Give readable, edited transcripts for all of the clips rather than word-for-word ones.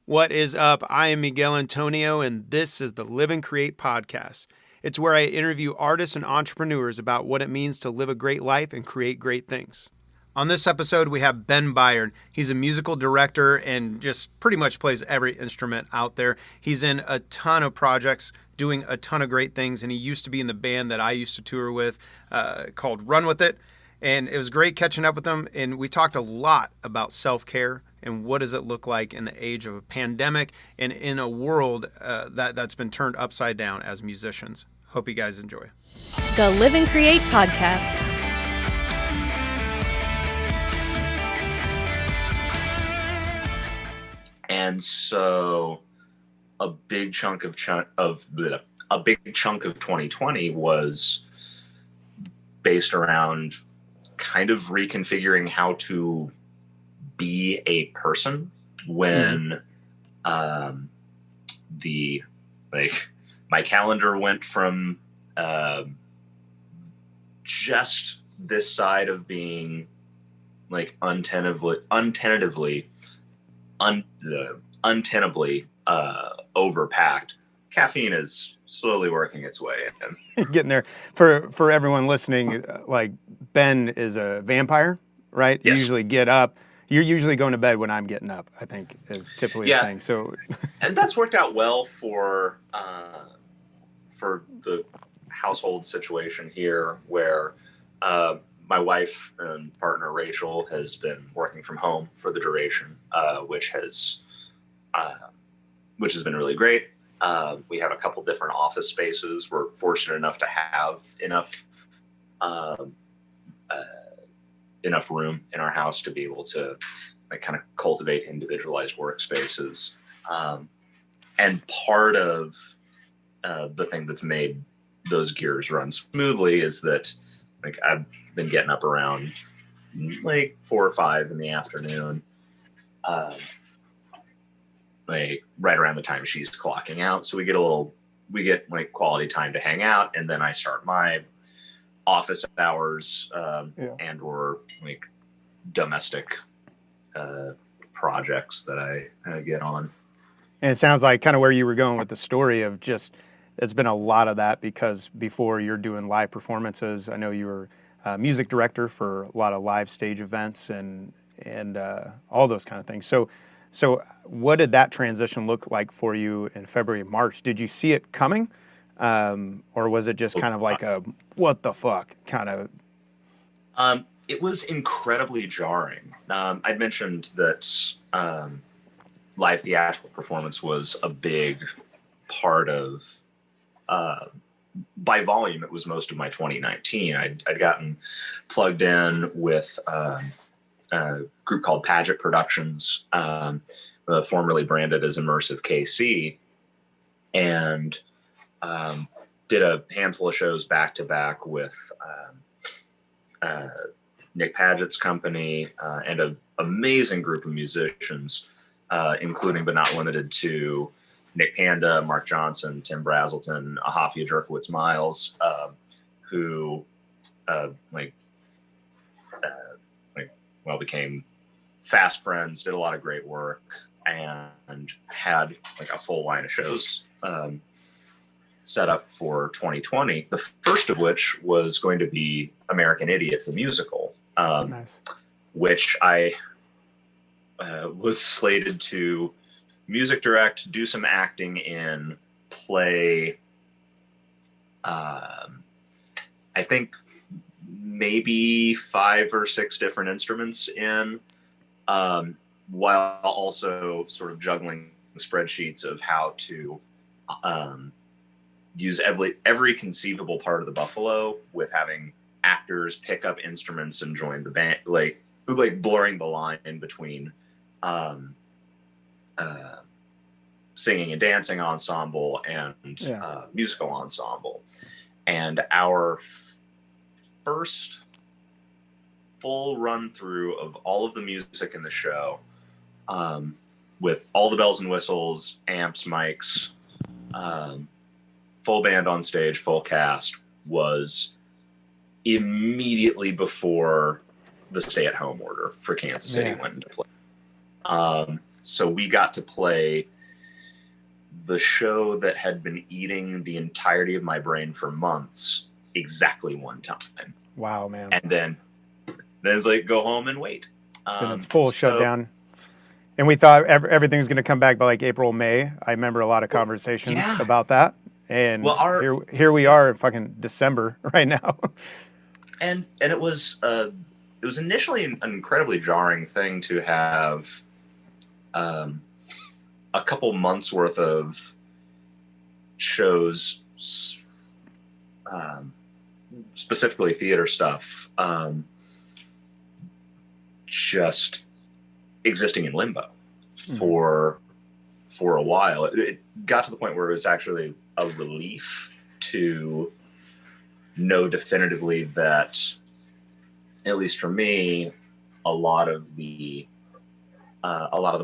What is up? I am Miguel Antonio, and this is the Live and Create podcast. It's where I interview artists and entrepreneurs about what it means to live a great life and create great things. On this episode, we have Ben Byard. He's a musical director and just pretty much plays every instrument out there. He's in a ton of projects, doing a ton of great things, and he used to be in the band that I used to tour with called Run With It. And it was great catching up with him, and we talked a lot about self-care and what does it look like in the age of a pandemic and in a world that's been turned upside down as musicians. Hope you guys enjoy. The Live and Create podcast. And so a big chunk of 2020 was based around kind of reconfiguring how to be a person when my calendar went from just this side of being like untenably overpacked. Caffeine is slowly working its way in. Getting there. For everyone listening, like Ben is a vampire, right? Yes. You usually get up. You're usually going to bed when I'm getting up, I think, is typically a thing. So, and that's worked out well for the household situation here, where my wife and partner Rachel has been working from home for the duration, which has been really great. We have a couple different office spaces. We're fortunate enough to have enough room in our house to be able to kind of cultivate individualized workspaces. And part of the thing that's made those gears run smoothly is that like I've been getting up around like 4 or 5 in the afternoon, like right around the time she's clocking out. So we get like quality time to hang out, and then I start my office hours and or like domestic projects that I get on. and it sounds like kind of where you were going with the story of just, it's been a lot of that because before you're doing live performances, I know you were music director for a lot of live stage events and all those kind of things. So what did that transition look like for you in February, March? Did you see it coming? Or was it just kind of like a, what the fuck kind of? It was incredibly jarring. I'd mentioned that live theatrical performance was a big part of, by volume, it was most of my 2019. I'd gotten plugged in with a group called Padgett Productions, formerly branded as Immersive KC, and did a handful of shows back to back with Nick Padgett's company and an amazing group of musicians, including but not limited to Nick Panda, Mark Johnson, Tim Brazelton, Ahafia Jerkowitz Miles, who became fast friends, did a lot of great work, and had like a full line of shows set up for 2020. The first of which was going to be American Idiot, the musical, Nice. which I was slated to music direct, do some acting in, play, I think maybe 5 or 6 different instruments in, while also sort of juggling spreadsheets of how to use every conceivable part of the Buffalo, with having actors pick up instruments and join the band, like blurring the line in between singing and dancing ensemble and musical ensemble. And our first full run through of all of the music in the show, with all the bells and whistles, amps, mics, full band on stage, full cast, was immediately before the stay-at-home order for Kansas City went into play. So we got to play the show that had been eating the entirety of my brain for months exactly one time. Wow, man. And then it's like, go home and wait. Then it's full shutdown. And we thought everything's going to come back by like April, May. I remember a lot of conversations about that. And here we are in fucking December right now. And it was initially an incredibly jarring thing to have a couple months worth of shows, specifically theater stuff, just existing in limbo for a while. It got to the point where it was actually a relief to know definitively that, at least for me, a lot of the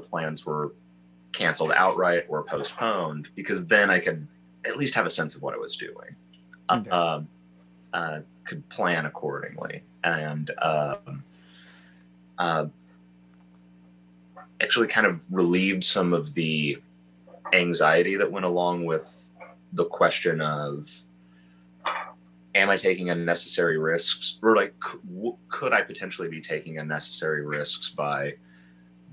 plans were canceled outright or postponed, because then I could at least have a sense of what I was doing, could plan accordingly, and actually kind of relieved some of the anxiety that went along with the question of, am I taking unnecessary risks, or like, could I potentially be taking unnecessary risks by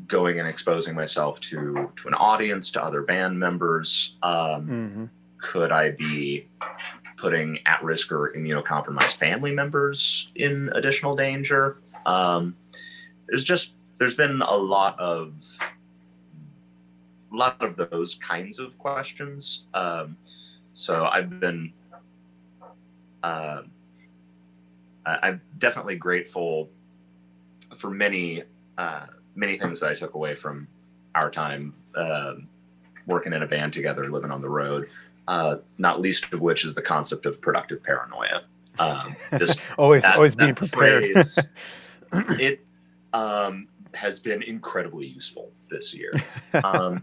going and exposing myself to an audience, to other band members? Could I be putting at-risk or immunocompromised family members in additional danger? There's been a lot of those kinds of questions. So I've been, I'm definitely grateful for many things that I took away from our time working in a band together, living on the road. Not least of which is the concept of productive paranoia. Just always being prepared. Phrase, it has been incredibly useful this year. But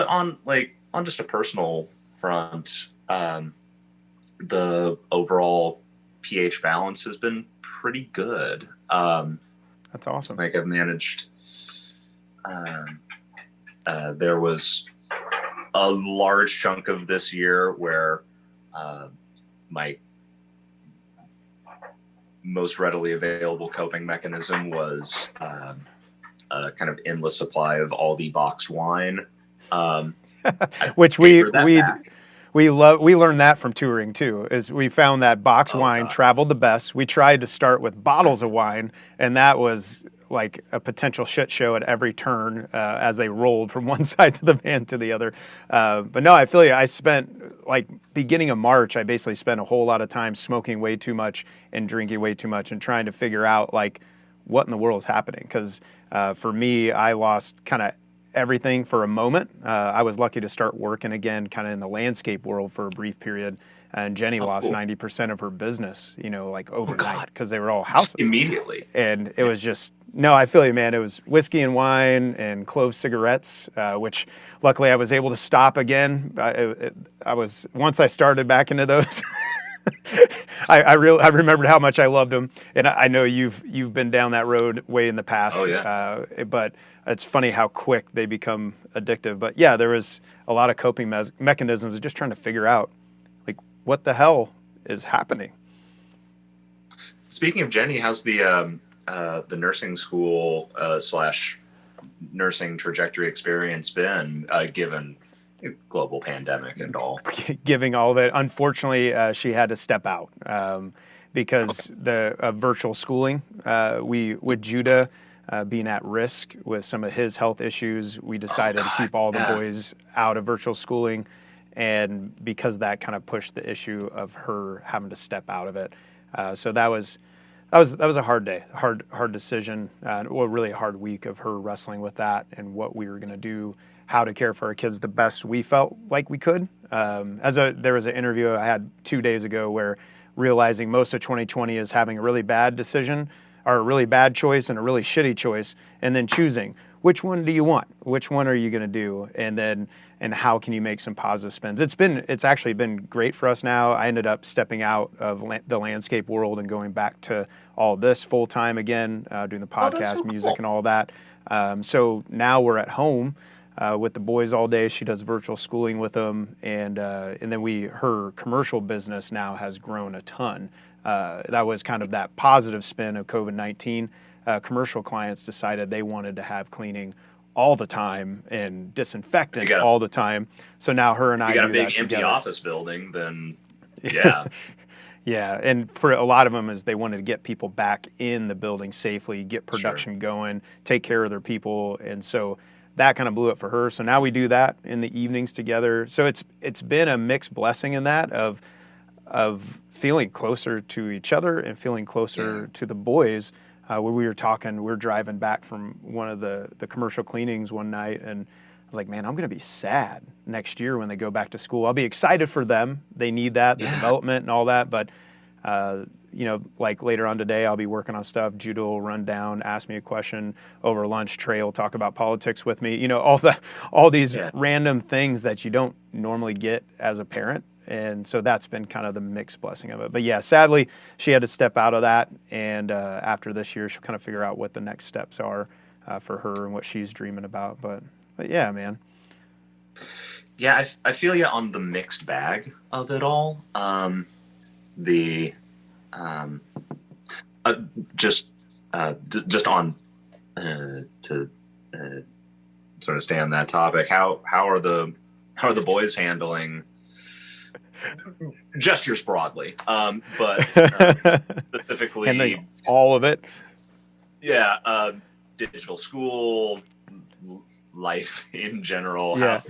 on just a personal front, the overall pH balance has been pretty good. That's awesome. Like, I've managed. There was a large chunk of this year where my most readily available coping mechanism was a kind of endless supply of Aldi boxed wine, which we learned that from touring too. Is we found that box wine traveled the best. We tried to start with bottles of wine, and that was like a potential shit show at every turn as they rolled from one side to the van to the other. But no, I feel you. I spent, like, beginning of March, I basically spent a whole lot of time smoking way too much and drinking way too much and trying to figure out, like, what in the world is happening. Because for me, I lost kind of everything for a moment. I was lucky to start working again kind of in the landscape world for a brief period. And Jenny lost 90% of her business, like overnight, because they were all houses. Immediately. And it was just, no, I feel you, man. It was whiskey and wine and clove cigarettes, which luckily I was able to stop again. Once I started back into those, I remembered how much I loved them. And I know you've been down that road way in the past. Oh, yeah. But it's funny how quick they become addictive. But yeah, there was a lot of coping mechanisms, just trying to figure out, like, what the hell is happening. Speaking of Jenny, how's the nursing school / nursing trajectory experience been, given global pandemic and all? Giving all that, unfortunately, she had to step out because the virtual schooling. With Judah being at risk with some of his health issues, we decided to keep all the boys out of virtual schooling, and because that kind of pushed the issue of her having to step out of it. So that was a hard day, hard decision, or really a hard week of her wrestling with that and what we were going to do, how to care for our kids the best we felt like we could. There was an interview I had 2 days ago where realizing most of 2020 is having a really bad decision or a really bad choice and a really shitty choice, and then choosing which one do you want? Which one are you going to do? And how can you make some positive spins? It's actually been great for us now. I ended up stepping out of the landscape world and going back to all this full time again, doing the podcast, music, and all that. So now we're at home with the boys all day. She does virtual schooling with them, and then her commercial business now has grown a ton. That was kind of that positive spin of COVID-19. Commercial clients decided they wanted to have cleaning all the time and disinfectant all the time. So now her and I do that together. You got a big empty office building, then yeah. Yeah, and for a lot of them is they wanted to get people back in the building safely, get production going, take care of their people, and so that kind of blew it for her. So now we do that in the evenings together. So it's been a mixed blessing in that of feeling closer to each other and feeling closer to the boys. When we were driving back from one of the commercial cleanings one night, and I was like, man, I'm going to be sad next year when they go back to school. I'll be excited for them. They need that, the development and all that. But, like later on today, I'll be working on stuff. Judah will run down, ask me a question over lunch. Trey will talk about politics with me. All these random things that you don't normally get as a parent. And so that's been kind of the mixed blessing of it. But yeah, sadly, she had to step out of that. And after this year, she'll kind of figure out what the next steps are for her and what she's dreaming about. But yeah, man. Yeah, I feel you on the mixed bag of it all. Just on to sort of stay on that topic. How are the boys handling gestures broadly, but specifically and all of it? Yeah, digital school, life in general. Yeah.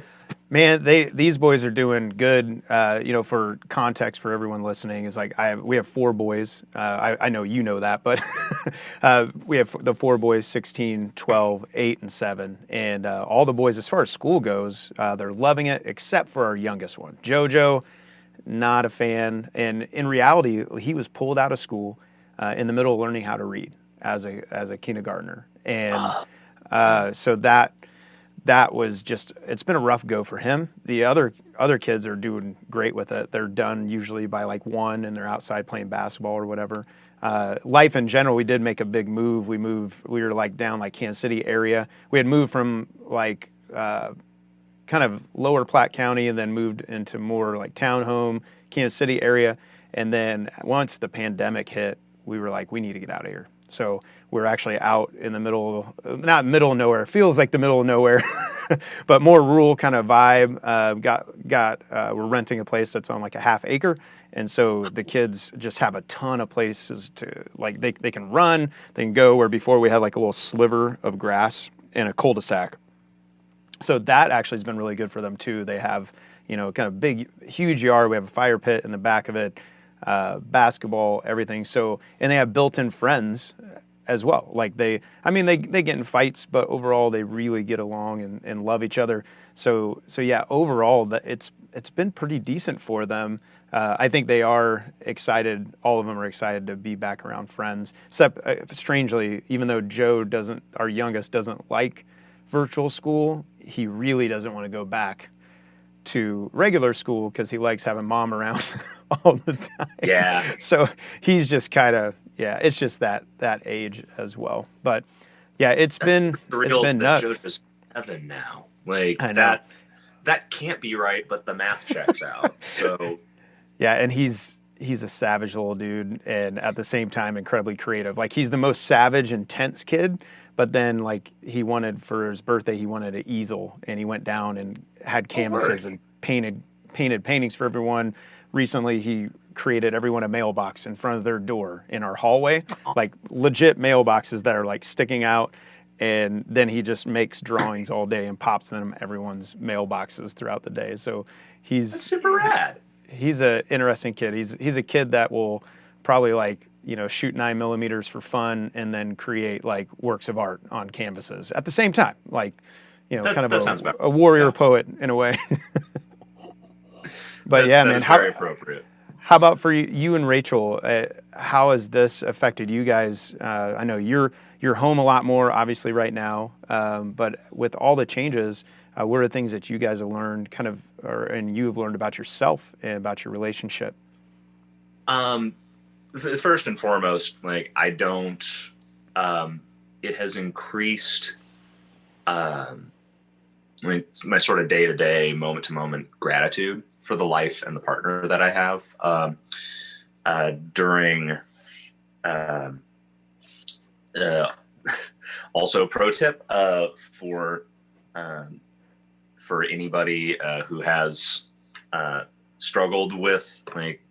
Man, these boys are doing good. For context for everyone listening, is like we have 4 boys. I know you know that, but we have the 4 boys, 16, 12, 8, and 7. And all the boys, as far as school goes, they're loving it, except for our youngest one, JoJo. Not a fan. And in reality, he was pulled out of school in the middle of learning how to read as a kindergartner. And so that was just, it's been a rough go for him. The other kids are doing great with it. They're done usually by like 1 and they're outside playing basketball or whatever. Life in general, we did make a big move. We were like down like Kansas City area. We had moved from like kind of lower Platte County and then moved into more like townhome, Kansas City area. And then once the pandemic hit, we were like, we need to get out of here. So we're actually out in the not middle of nowhere, feels like the middle of nowhere, but more rural kind of vibe. We're renting a place that's on like a half acre. And so the kids just have a ton of places to, like, they can run, they can go, where before we had like a little sliver of grass and a cul-de-sac. So that actually has been really good for them too. They have, kind of big, huge yard. We have a fire pit in the back of it, basketball, everything. So, and they have built-in friends as well. Like they get in fights, but overall they really get along and love each other. So yeah, overall it's been pretty decent for them. I think they are excited. All of them are excited to be back around friends. Except strangely, even though our youngest doesn't like virtual school, he really doesn't want to go back to regular school because he likes having mom around all the time. Yeah. So he's just kind of, it's just that age as well. But yeah, it's been nuts. Jojo's 7 now. Like that can't be right, but the math checks out. So yeah, and he's a savage little dude, and at the same time incredibly creative. Like he's the most savage, intense kid. But then, like, for his birthday, he wanted an easel, and he went down and had canvases and painted paintings for everyone. Recently, he created everyone a mailbox in front of their door in our hallway, like legit mailboxes that are like sticking out. And then he just makes drawings all day and pops them in everyone's mailboxes throughout the day. So that's super rad. He's an interesting kid. He's a kid that will probably like, shoot 9mm for fun and then create like works of art on canvases at the same time. Like, kind of a warrior poet in a way. But man, very appropriate. How about for you and Rachel? How has this affected you guys? I know you're home a lot more, obviously, right now. But with all the changes, what are things that you guys have learned, and you have learned about yourself and about your relationship? First and foremost, like I don't. It has increased. My sort of day-to-day, moment-to-moment gratitude for the life and the partner that I have. During also pro tip for anybody who has struggled with like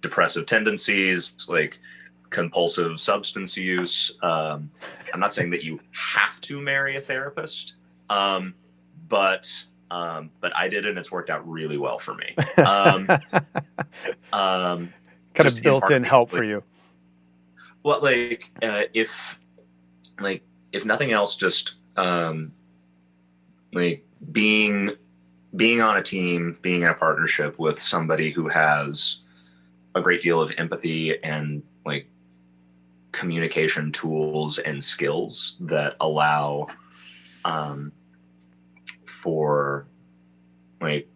depressive tendencies, like compulsive substance use. I'm not saying that you have to marry a therapist, but I did it and it's worked out really well for me. Kind of built-in help for you. Well, if nothing else, just like being on a team, being in a partnership with somebody who has a great deal of empathy and like communication tools and skills that allow for like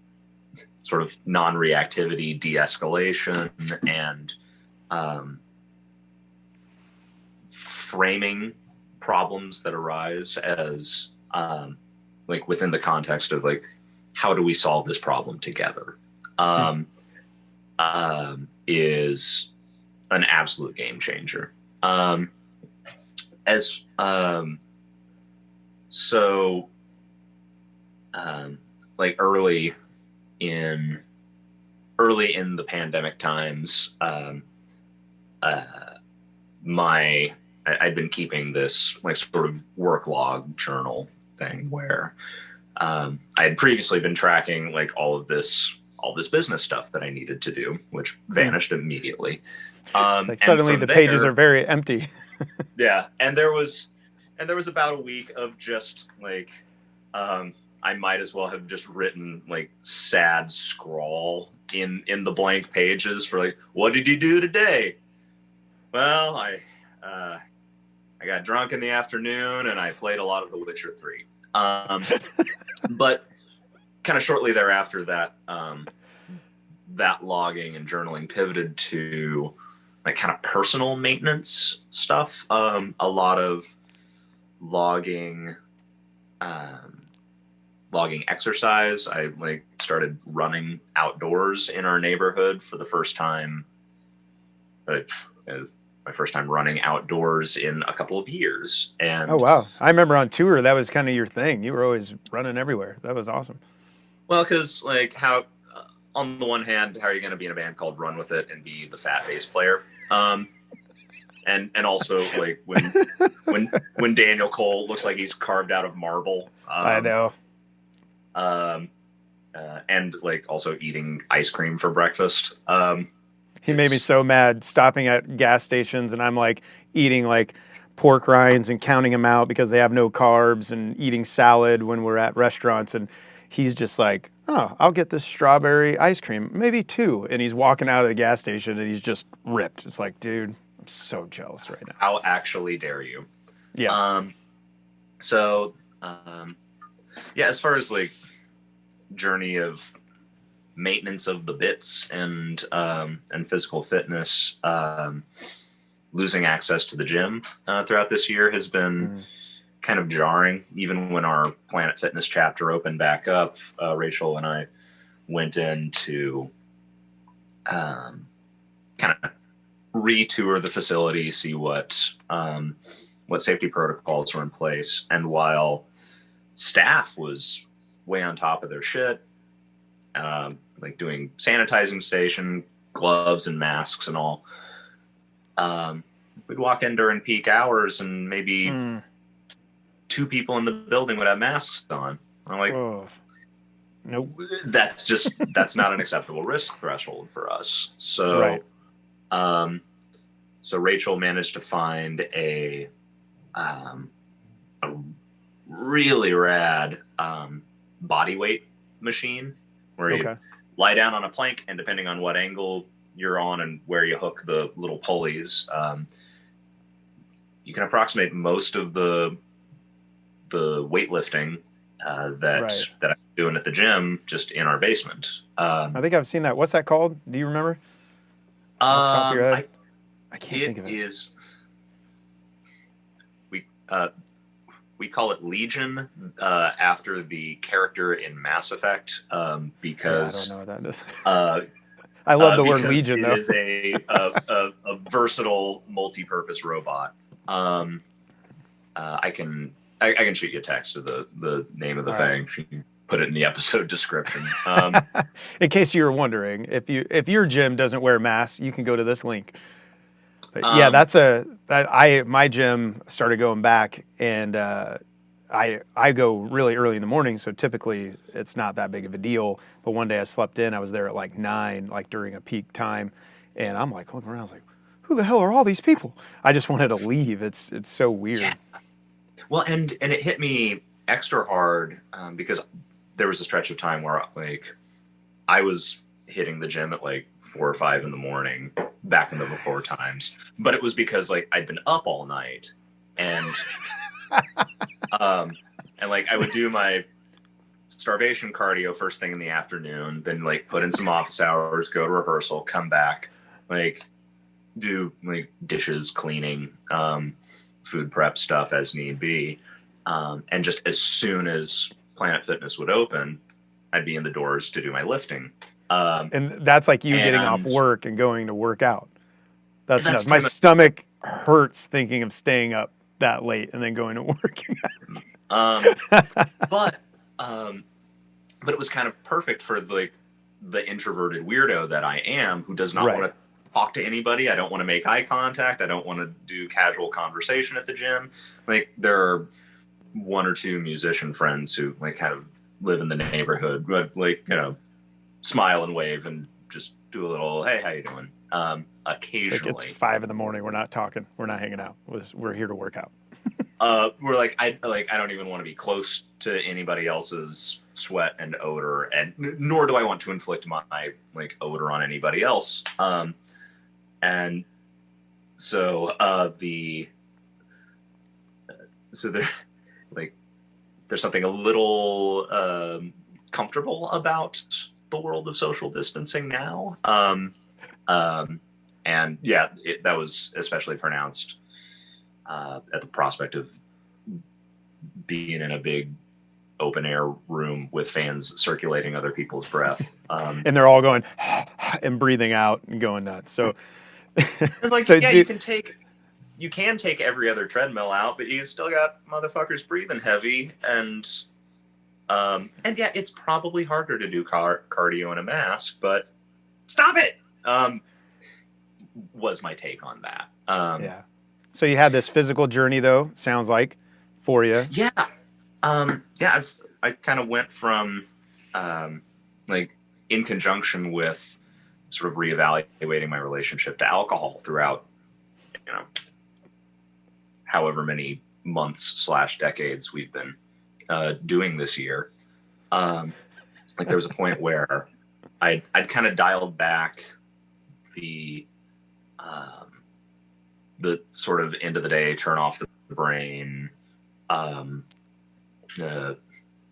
sort of non-reactivity, de-escalation, and framing problems that arise as like within the context of like, how do we solve this problem together, is an absolute game changer. Like early in the pandemic times, I'd been keeping this like sort of work log journal thing where I had previously been tracking like all this business stuff that I needed to do, which vanished immediately. Like suddenly the pages are very empty. Yeah, and there was about a week of just like I might as well have just written like sad scrawl in the blank pages for like, what did you do today? Well, I got drunk in the afternoon and I played a lot of The Witcher 3. But kind of shortly thereafter, that logging and journaling pivoted to like kind of personal maintenance stuff. A lot of logging exercise. I like started running outdoors in our neighborhood for the first time. My first time running outdoors in a couple of years. And oh wow, I remember on tour that was kind of your thing. You were always running everywhere. That was awesome. Well, because like how on the one hand, how are you going to be in a band called Run With It and be the fat bass player? And also like when Daniel Cole looks like he's carved out of marble. I know. And like also eating ice cream for breakfast. He made me so mad stopping at gas stations and I'm like eating like pork rinds and counting them out because they have no carbs, and eating salad when we're at restaurants. And he's just like, oh, I'll get this strawberry ice cream, maybe 2. And he's walking out of the gas station and he's just ripped. It's like, dude, I'm so jealous right now. How actually dare you? Yeah. Yeah, as far as like journey of maintenance of the bits and physical fitness, losing access to the gym throughout this year has been kind of jarring. Even when our Planet Fitness chapter opened back up, Rachel and I went in to kind of retour the facility, see what safety protocols were in place. And while staff was way on top of their shit, like doing sanitizing station, gloves and masks and all, we'd walk in during peak hours and maybe 2 people in the building would have masks on. I'm like, oh. Nope. That's not an acceptable risk threshold for us. So, right. So Rachel managed to find a really rad body weight machine where lie down on a plank, and depending on what angle you're on and where you hook the little pulleys, you can approximate most of the weightlifting that I'm doing at the gym just in our basement. I think I've seen that. What's that called? Do you remember? Off the top of your head? I can't think of it. We call it Legion after the character in Mass Effect because I don't know what that is. I love the word Legion, though. It is a versatile, multi-purpose robot. I can shoot you a text of the name of the thing. You can put it in the episode description. In case you were wondering, if your gym doesn't wear masks, you can go to this link. But yeah, my gym started going back, and I go really early in the morning, so typically it's not that big of a deal. But one day I slept in, I was there at like 9, like during a peak time, and I'm like looking around, I was like, who the hell are all these people? I just wanted to leave. It's so weird. Yeah. Well, and it hit me extra hard because there was a stretch of time where like I was hitting the gym at like 4 or 5 in the morning back in the before times, but it was because like I'd been up all night and and like I would do my starvation cardio first thing in the afternoon, then like put in some office hours, go to rehearsal, come back, like do like dishes, cleaning, food prep stuff as need be, and just as soon as Planet Fitness would open, I'd be in the doors to do my lifting. And that's like you getting off work and going to work out. That's nuts. My stomach hurts thinking of staying up that late and then going to work. But it was kind of perfect for like the introverted weirdo that I am, who does not want to talk to anybody. I don't want to make eye contact. I don't want to do casual conversation at the gym. Like there are 1 or 2 musician friends who like kind of live in the neighborhood, but like, you know, smile and wave and just do a little, hey, how you doing? Occasionally. Like it's 5 a.m. We're not talking. We're not hanging out. We're here to work out. We're like, I don't even want to be close to anybody else's sweat and odor, and nor do I want to inflict my like odor on anybody else. And so there's something a little comfortable about the world of social distancing now. And yeah, that was especially pronounced at the prospect of being in a big open air room with fans circulating other people's breath. And they're all going and breathing out and going nuts. So it's like, so, yeah, you can take every other treadmill out, but you still got motherfuckers breathing heavy. And yeah, it's probably harder to do cardio in a mask, but stop it. Was my take on that. Yeah. So you had this physical journey, though, sounds like, for you. Yeah. I kind of went from, like, in conjunction with sort of reevaluating my relationship to alcohol throughout, you know, however many months / decades we've been doing this year. Like there was a point where I'd kind of dialed back the sort of end of the day, turn off the brain,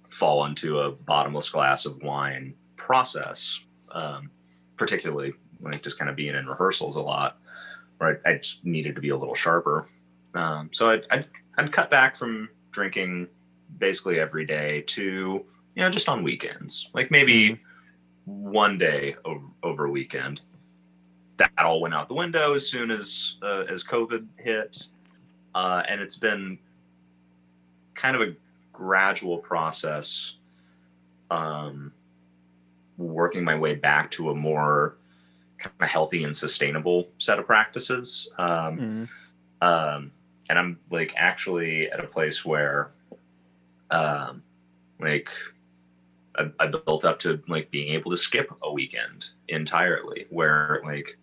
fall into a bottomless glass of wine process, particularly like just kind of being in rehearsals a lot, where I just needed to be a little sharper. So I'd cut back from drinking basically every day to, you know, just on weekends, like maybe one day over a weekend. That all went out the window as soon as COVID hit. And it's been kind of a gradual process, working my way back to a more kind of healthy and sustainable set of practices. And I'm like actually at a place where like I built up to like being able to skip a weekend entirely, where like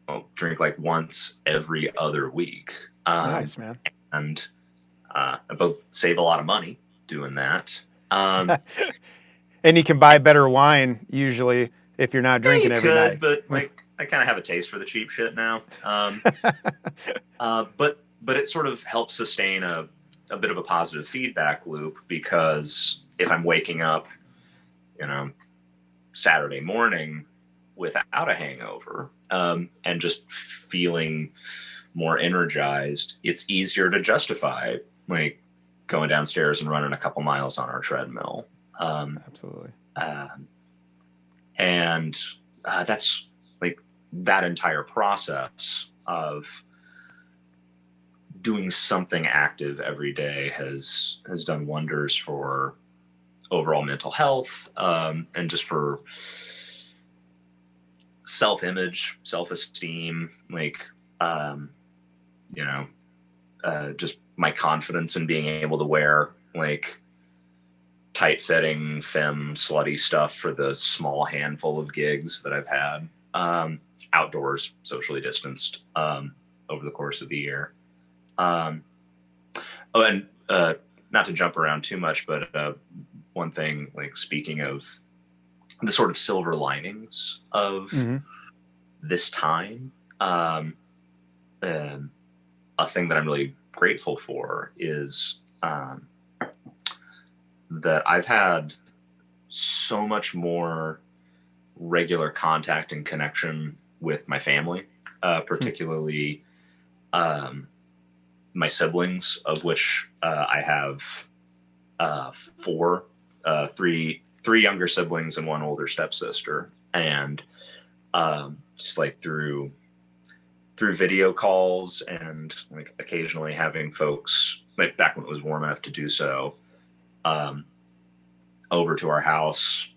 I'll drink like once every other week. Nice, man. And I both save a lot of money doing that. And And you can buy better wine usually if you're not drinking you every could, night. but like I kind of have a taste for the cheap shit now. But it sort of helps sustain a bit of a positive feedback loop, because if I'm waking up, Saturday morning without a hangover, and just feeling more energized, it's easier to justify like going downstairs and running a couple miles on our treadmill. Absolutely. And that's like that entire process of doing something active every day has done wonders for overall mental health, and just for self-image, self-esteem, like, just my confidence in being able to wear like tight-fitting, femme, slutty stuff for the small handful of gigs that I've had, outdoors, socially distanced, over the course of the year. And not to jump around too much, but one thing, like speaking of the sort of silver linings of this time, a thing that I'm really grateful for is that I've had so much more regular contact and connection with my family, particularly my siblings, of which I have four, three younger siblings and one older stepsister. And just like through video calls and like occasionally having folks, like back when it was warm enough to do so, over to our house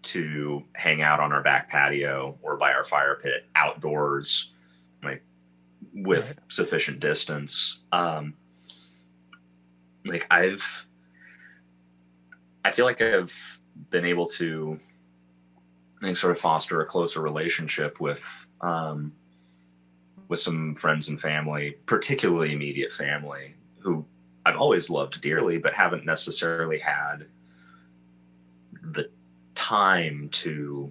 to hang out on our back patio or by our fire pit outdoors, like with sufficient distance. Like I feel like I've been able to like sort of foster a closer relationship with some friends and family, particularly immediate family, who I've always loved dearly, but haven't necessarily had the time to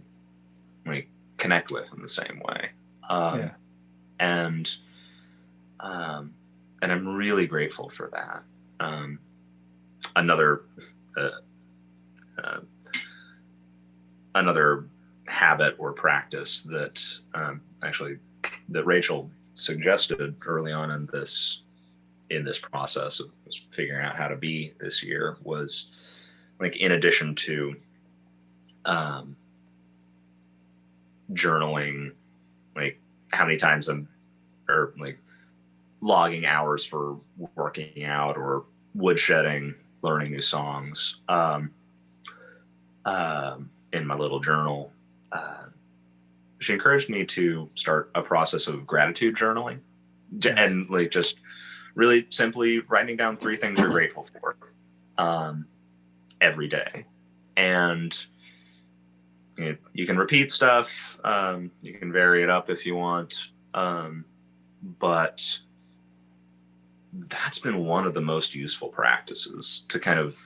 like connect with in the same way. And I'm really grateful for that. Another habit or practice that that Rachel suggested early on in this process of figuring out how to be this year was like, in addition to journaling, like how many times or like logging hours for working out or woodshedding, learning new songs, in my little journal. She encouraged me to start a process of gratitude journaling, and like just really simply writing down 3 things you're grateful for every day. And you can repeat stuff, you can vary it up if you want, but that's been one of the most useful practices to kind of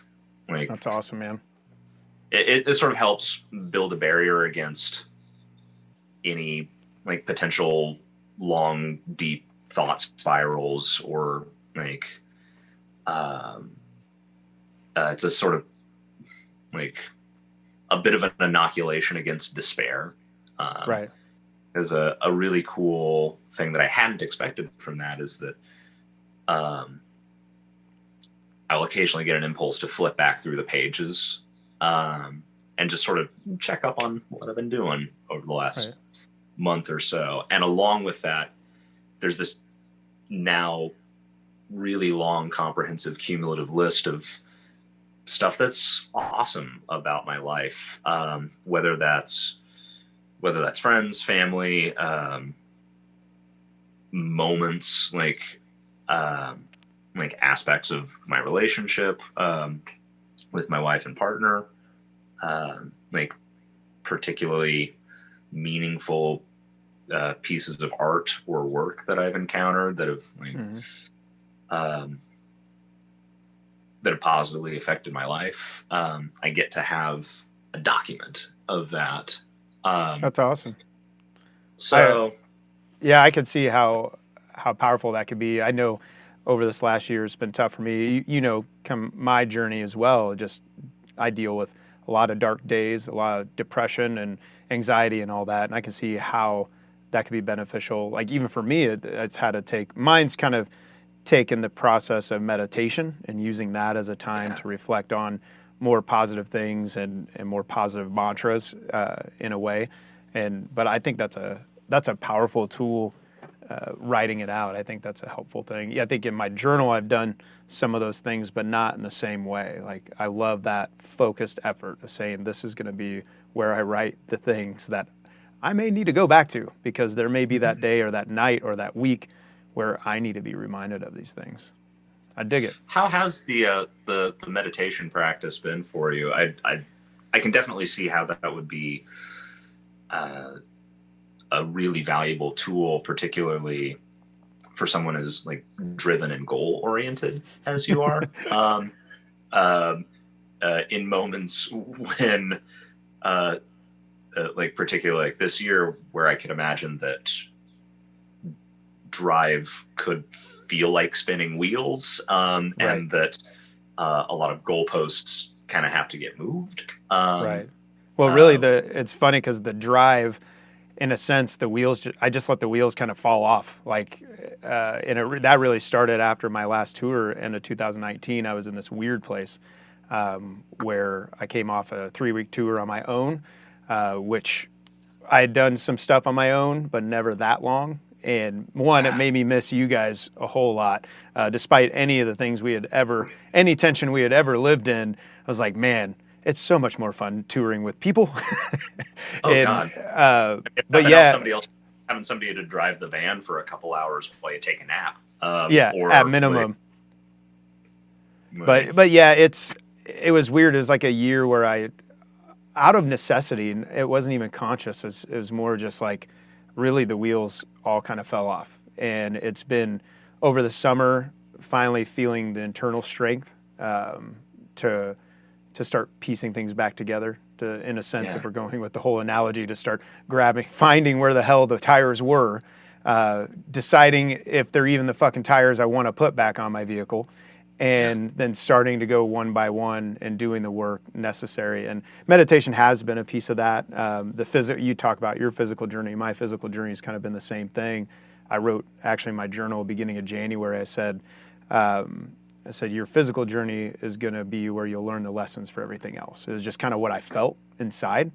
like. That's awesome, man. It sort of helps build a barrier against any like potential long, deep thought spirals, or like it's a sort of like a bit of an inoculation against despair. Right. There's a really cool thing that I hadn't expected from that is that I'll occasionally get an impulse to flip back through the pages, and just sort of check up on what I've been doing over the last month or so. And along with that, there's this now really long, comprehensive, cumulative list of stuff that's awesome about my life, whether that's friends, family, moments, like aspects of my relationship with my wife and partner, like particularly meaningful pieces of art or work that I've encountered that have that have positively affected my life. I get to have a document of that. That's awesome. So I could see how powerful that could be. I know over this last year it's been tough for me. You know, come my journey as well. Just I deal with a lot of dark days, a lot of depression and anxiety and all that, and I can see how that could be beneficial. Like even for me, it's had to take. Mine's kind of taken the process of meditation and using that as a time to reflect on more positive things and more positive mantras in a way. But I think that's a powerful tool. Writing it out, I think that's a helpful thing. Yeah, I think in my journal I've done some of those things, but not in the same way. Like I love that focused effort of saying this is going to be where I write the things that I may need to go back to, because there may be that day or that night or that week where I need to be reminded of these things. I dig it. How has the meditation practice been for you? I can definitely see how that would be a really valuable tool, particularly for someone as like driven and goal oriented as you are. In moments when, like particularly like this year, where I could imagine that drive could feel like spinning wheels, and that a lot of goalposts kind of have to get moved. Right. Well, really, it's funny because the drive, in a sense, the wheels, I just let the wheels kind of fall off. Like, that really started after my last tour, end of 2019. I was in this weird place where I came off a 3-week tour on my own, which I had done some stuff on my own, but never that long. And one, it made me miss you guys a whole lot, despite any of the things any tension we had ever lived in. I was like, man, it's so much more fun touring with people. God. But yeah, having somebody to drive the van for a couple hours while you take a nap. Or at minimum. But yeah, it was weird. It was like a year where I, out of necessity, and it wasn't even conscious. It was more just like, really the wheels all kind of fell off. And it's been over the summer, finally feeling the internal strength to start piecing things back together, in a sense, if we're going with the whole analogy, to start finding where the hell the tires were, deciding if they're even the fucking tires I want to put back on my vehicle, and then starting to go one by one and doing the work necessary. And meditation has been a piece of that. You talk about your physical journey. My physical journey has kind of been the same thing. I wrote actually in my journal beginning of January, I said, your physical journey is going to be where you'll learn the lessons for everything else. It was just kind of what I felt inside.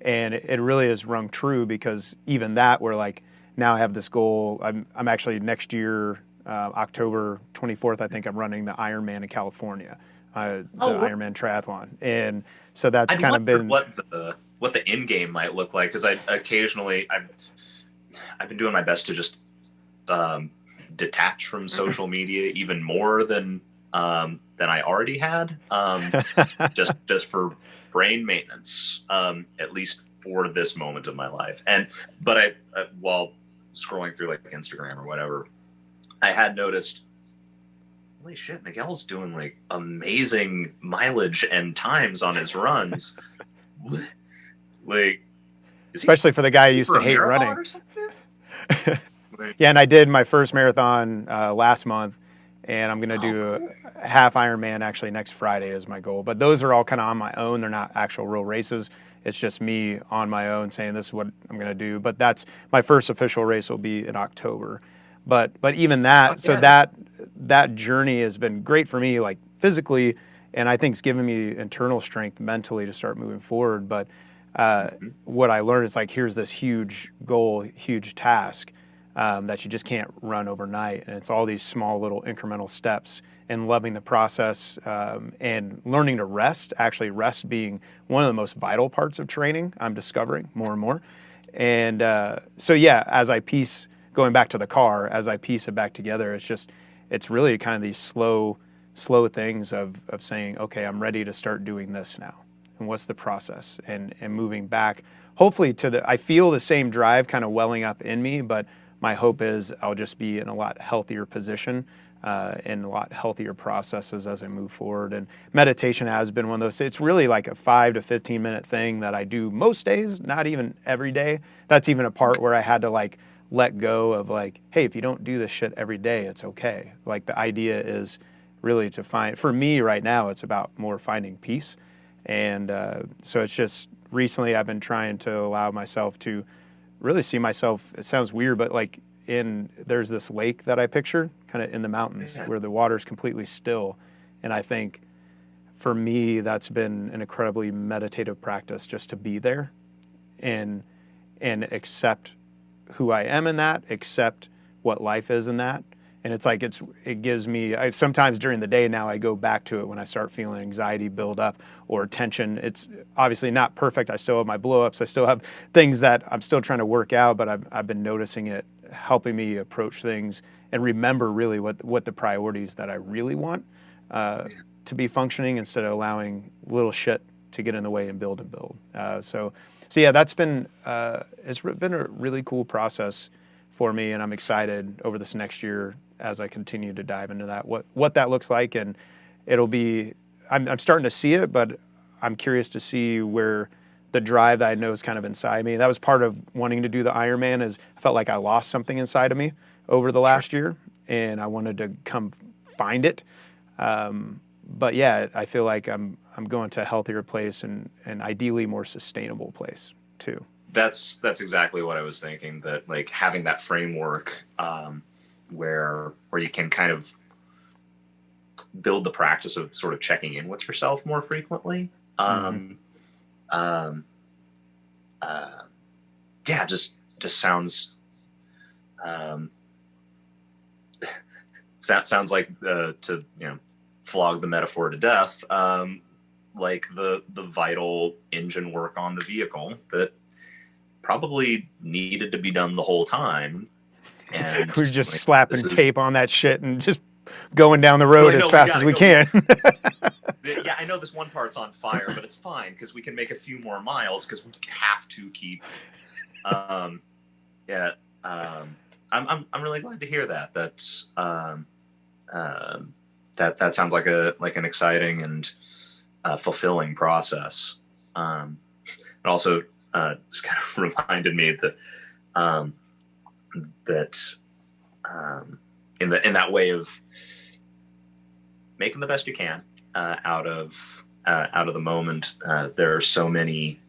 And it really has rung true, because even that, we're like, now I have this goal. I'm actually next year, October 24th, I think I'm running the Ironman in California, Ironman triathlon. And so that's kind of been what the end game might look like. Cause I've been doing my best to just, detach from social media even more than I already had, just for brain maintenance, at least for this moment of my life. But I while scrolling through like Instagram or whatever, I had noticed, holy shit, Miguel's doing like amazing mileage and times on his runs. Like, especially for the guy who used to hate running. Yeah, and I did my first marathon last month, and I'm going to do a half Ironman actually next Friday is my goal. But those are all kind of on my own. They're not actual real races. It's just me on my own saying this is what I'm going to do. But that's my first official race will be in October. But even that, so that journey has been great for me, like physically, and I think it's given me internal strength mentally to start moving forward. But what I learned is like, here's this huge goal, huge task that you just can't run overnight. And it's all these small little incremental steps, and loving the process and learning to rest, actually rest being one of the most vital parts of training, I'm discovering more and more. And so, yeah, as I going back to the car, as I piece it back together, it's really kind of these slow things of saying, okay, I'm ready to start doing this now. And what's the process? And moving back, hopefully I feel the same drive kind of welling up in me, but my hope is I'll just be in a lot healthier position and a lot healthier processes as I move forward. And meditation has been one of those. It's really like a 5 to 15 minute thing that I do most days, not even every day. That's even a part where I had to like let go of like, hey, if you don't do this shit every day, it's okay. Like the idea is really to find, for me right now, it's about more finding peace. And so it's just recently I've been trying to allow myself to really see myself, it sounds weird, but like there's this lake that I picture kind of in the mountains where the water's completely still. And I think for me, that's been an incredibly meditative practice just to be there and accept who I am in that, accept what life is in that. And it's like, it gives me, sometimes during the day now I go back to it when I start feeling anxiety build up or tension. It's obviously not perfect. I still have my blow-ups. I still have things that I'm still trying to work out, but I've been noticing it helping me approach things and remember really what the priorities that I really want to be functioning instead of allowing little shit to get in the way and build. So yeah, that's been, it's been a really cool process for me, and I'm excited over this next year as I continue to dive into that, what that looks like. And it'll be, I'm starting to see it, but I'm curious to see where the drive that I know is kind of inside me. That was part of wanting to do the Ironman, is I felt like I lost something inside of me over the last year, and I wanted to come find it. But yeah, I feel like I'm going to a healthier place and ideally more sustainable place too. That's exactly what I was thinking, that like having that framework where you can kind of build the practice of sort of checking in with yourself more frequently. Yeah, just sounds sounds like to flog the metaphor to death, like the vital engine work on the vehicle that probably needed to be done the whole time. And we're just like, slapping tape on that shit and just going down the road as fast as we can. Yeah, I know this one part's on fire, but it's fine because we can make a few more miles because we have to keep. I'm really glad to hear that. That's that sounds like an exciting and fulfilling process. It also just kind of reminded me that in that way of making the best you can out of the moment. There are so many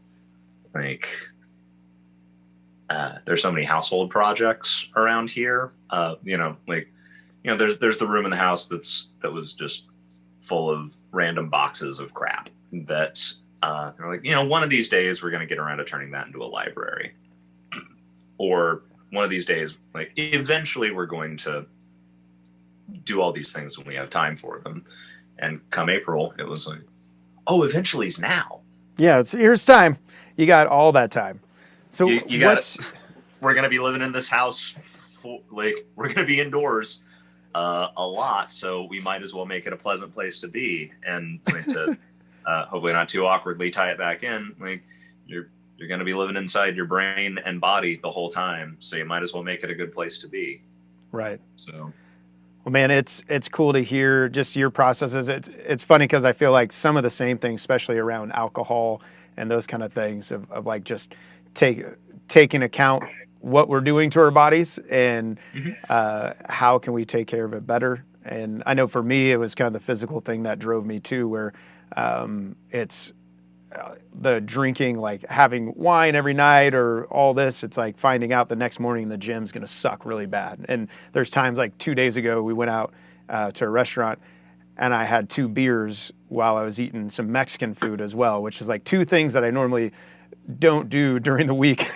there's so many household projects around here. There's the room in the house that was just full of random boxes of crap that they're like, one of these days we're going to get around to turning that into a library, or one of these days, like eventually we're going to do all these things when we have time for them. And come April, it was like, oh, eventually is now. Yeah, here's time. You got all that time. So we're going to be living in this house, we're going to be indoors a lot, so we might as well make it a pleasant place to be. And to hopefully not too awkwardly tie it back in, like you're going to be living inside your brain and body the whole time, so you might as well make it a good place to be. Right. So, well, man, it's cool to hear just your processes. It's funny because I feel like some of the same things, especially around alcohol and those kind of things, of like just taking account what we're doing to our bodies and how can we take care of it better. And I know for me, it was kind of the physical thing that drove me too, where it's the drinking, like having wine every night or all this. It's like finding out the next morning the gym's going to suck really bad. And there's times like 2 days ago, we went out to a restaurant and I had 2 beers while I was eating some Mexican food as well, which is like 2 things that I normally don't do during the week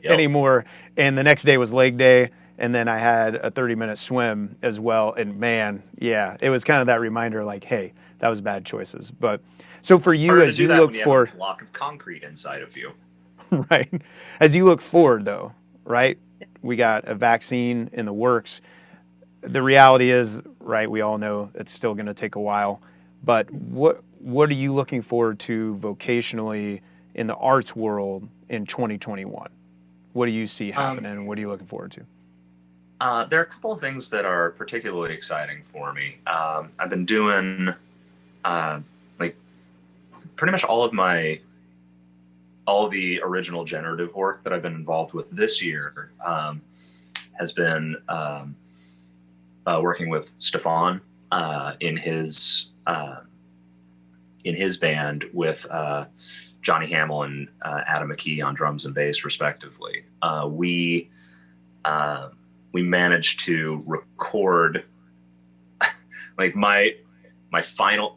anymore. And the next day was leg day. And then I had a 30-minute swim as well. And man, yeah, it was kind of that reminder like, hey, that was bad choices. But so for you, as you look for a block of concrete inside of you, right? As you look forward though, right? We got a vaccine in the works. The reality is, right, we all know it's still going to take a while, but what are you looking forward to vocationally in the arts world in 2021? What do you see happening? What are you looking forward to? There are a couple of things that are particularly exciting for me. I've been doing like pretty much all of the original generative work that I've been involved with this year has been working with Stephonne in his band with Johnny Hamill and Adam McKee on drums and bass, respectively. We managed to record like my final.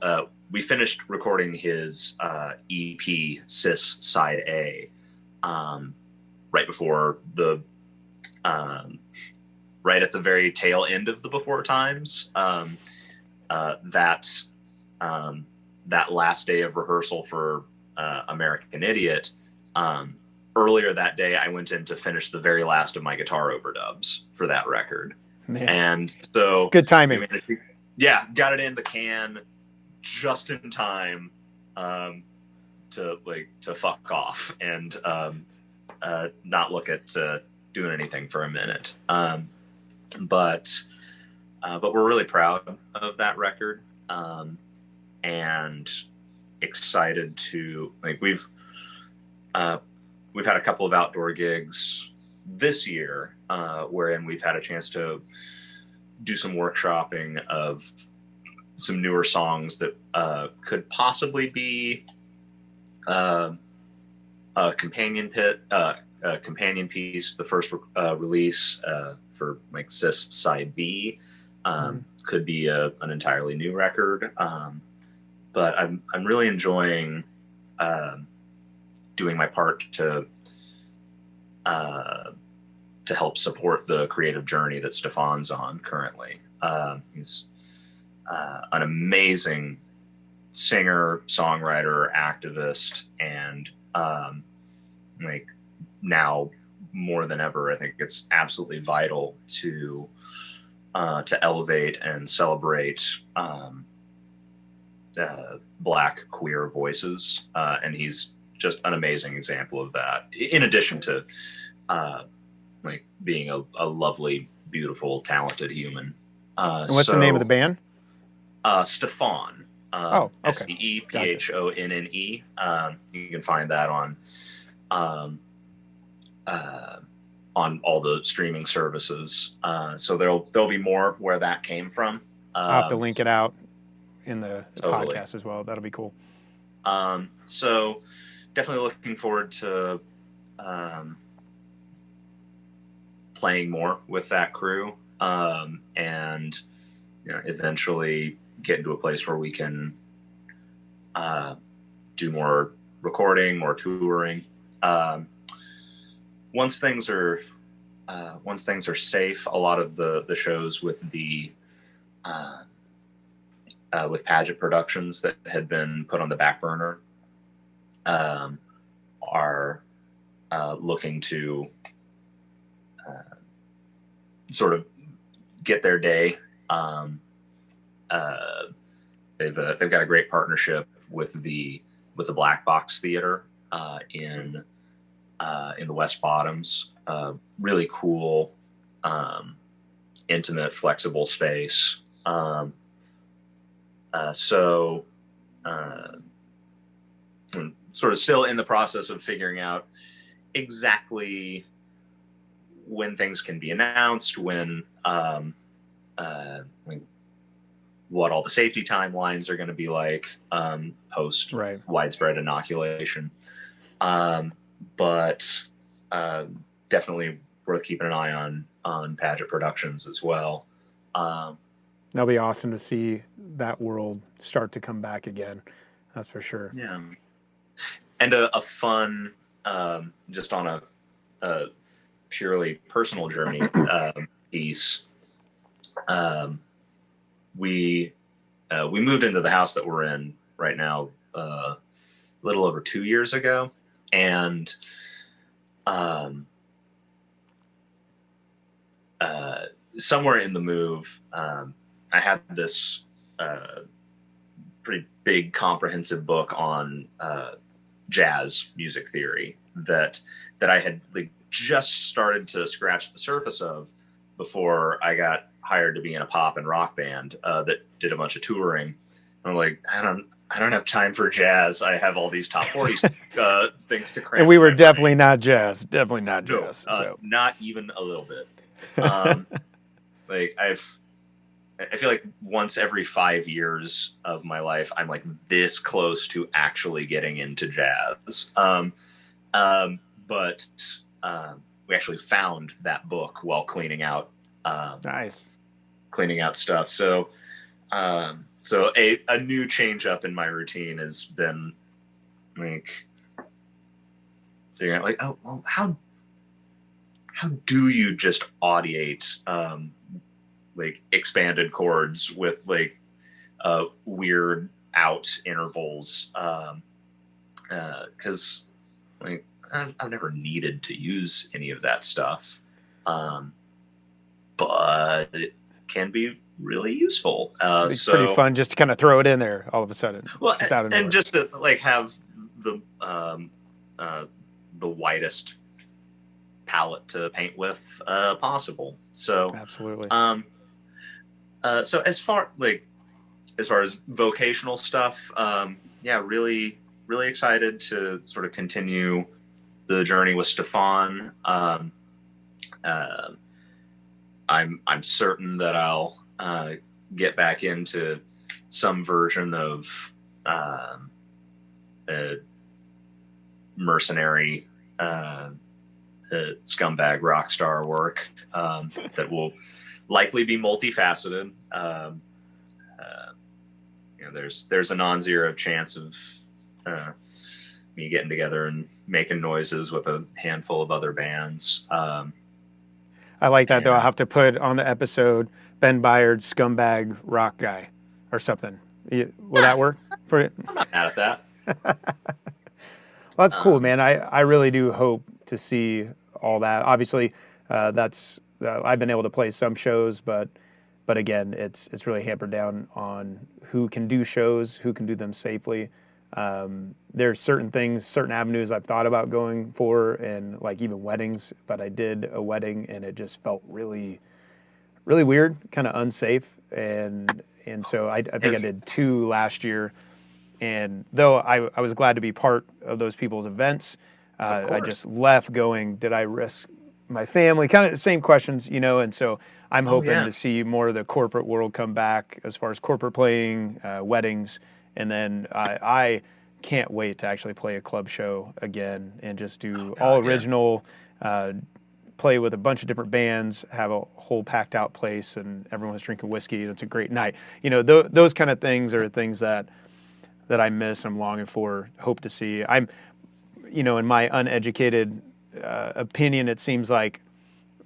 We finished recording his EP Cis Side A right before the right at the very tail end of the Before Times. That last day of rehearsal for American Idiot. Earlier that day, I went in to finish the very last of my guitar overdubs for that record. Man. And so good timing. Got it in the can just in time to fuck off and not look at doing anything for a minute. But we're really proud of that record and excited to we've had a couple of outdoor gigs this year wherein we've had a chance to do some workshopping of some newer songs that could possibly be a companion piece. The first release for Cis Side B could be an entirely new record. But I'm really enjoying doing my part to help support the creative journey that Stephonne's on currently. He's an amazing singer, songwriter, activist, and now more than ever, I think it's absolutely vital to elevate and celebrate Black queer voices, and he's just an amazing example of that. In addition to being a lovely, beautiful, talented human. And what's the name of the band? Stephonne. Okay. Stephonne. You can find that on all the streaming services. So there'll be more where that came from. I'll have to link it out in the totally. podcast as well. That'll be cool. So definitely looking forward to playing more with that crew, and eventually get into a place where we can do more recording, more touring. Once things are safe, a lot of the shows with with Padgett Productions that had been put on the back burner are looking to sort of get their day. They've got a great partnership with the Black Box Theater in the West Bottoms. Really cool, intimate, flexible space. So sort of still in the process of figuring out exactly when things can be announced, what all the safety timelines are going to be like post widespread inoculation. But definitely worth keeping an eye on Padgett Productions as well. That'll be awesome to see that world start to come back again. That's for sure. Yeah. And a fun, just on a purely personal journey piece. We moved into the house that we're in right now a little over 2 years ago, and somewhere in the move, I had this pretty big comprehensive book on jazz music theory that I had just started to scratch the surface of, before I got hired to be in a pop and rock band that did a bunch of touring. I'm like, I don't have time for jazz. I have all these top 40 things to cram. And we were definitely not jazz. Definitely not jazz. No, not even a little bit. Like I feel like once every 5 years of my life, I'm like this close to actually getting into jazz. But we actually found that book while cleaning out. Cleaning out stuff. So a new change up in my routine has been like figuring out like, oh, well, how do you just audiate like expanded chords with like weird out intervals? Because like I've never needed to use any of that stuff, but it can be really useful. It's pretty fun just to kind of throw it in there all of a sudden. Well, and just to like have the widest palette to paint with possible. So absolutely. So as far as vocational stuff, really excited to sort of continue the journey with Stephonne. I'm certain that I'll get back into some version of mercenary scumbag rock star work that will likely be multifaceted. There's a non-zero chance of me getting together and making noises with a handful of other bands. I like that, though. I'll have to put on the episode Ben Byard, scumbag rock guy or something. Will that work for you? I'm not mad at that. Well, that's cool, man. I really do hope to see all that. Obviously, that's I've been able to play some shows, but again, it's really hampered down on who can do shows, who can do them safely. There's certain things, certain avenues I've thought about going for, and like even weddings, but I did a wedding and it just felt really, really weird, kind of unsafe. And so I think I did 2 last year. And though I was glad to be part of those people's events, I just left going, did I risk my family? Kind of the same questions, and so I'm hoping to see more of the corporate world come back as far as corporate playing, weddings. And then I can't wait to actually play a club show again and just do all original, play with a bunch of different bands, have a whole packed out place, and everyone's drinking whiskey. And it's a great night. Those kind of things are things that I miss. I'm longing for, hope to see. I'm, in my uneducated opinion, it seems like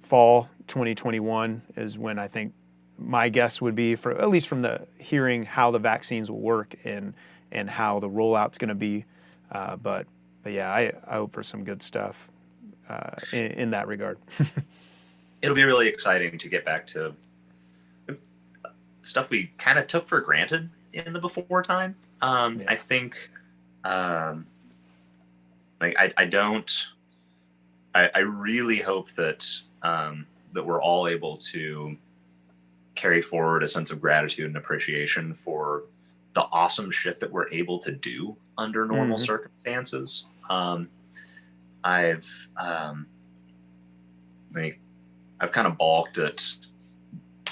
fall 2021 is when I think my guess would be, for at least from the hearing how the vaccines will work and how the rollout's going to be. But yeah, I hope for some good stuff in that regard. It'll be really exciting to get back to stuff we kind of took for granted in the before time. I think, I really hope that that we're all able to carry forward a sense of gratitude and appreciation for the awesome shit that we're able to do under normal circumstances. I've kind of balked at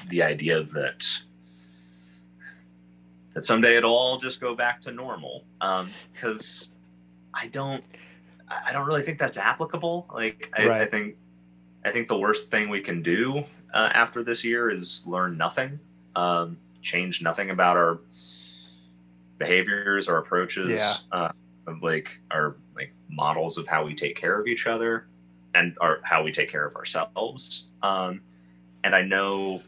the idea that someday it'll all just go back to normal. Because I don't really think that's applicable. I think the worst thing we can do after this year is learn nothing, change nothing about our behaviors or approaches, of our models of how we take care of each other and how we take care of ourselves. And I know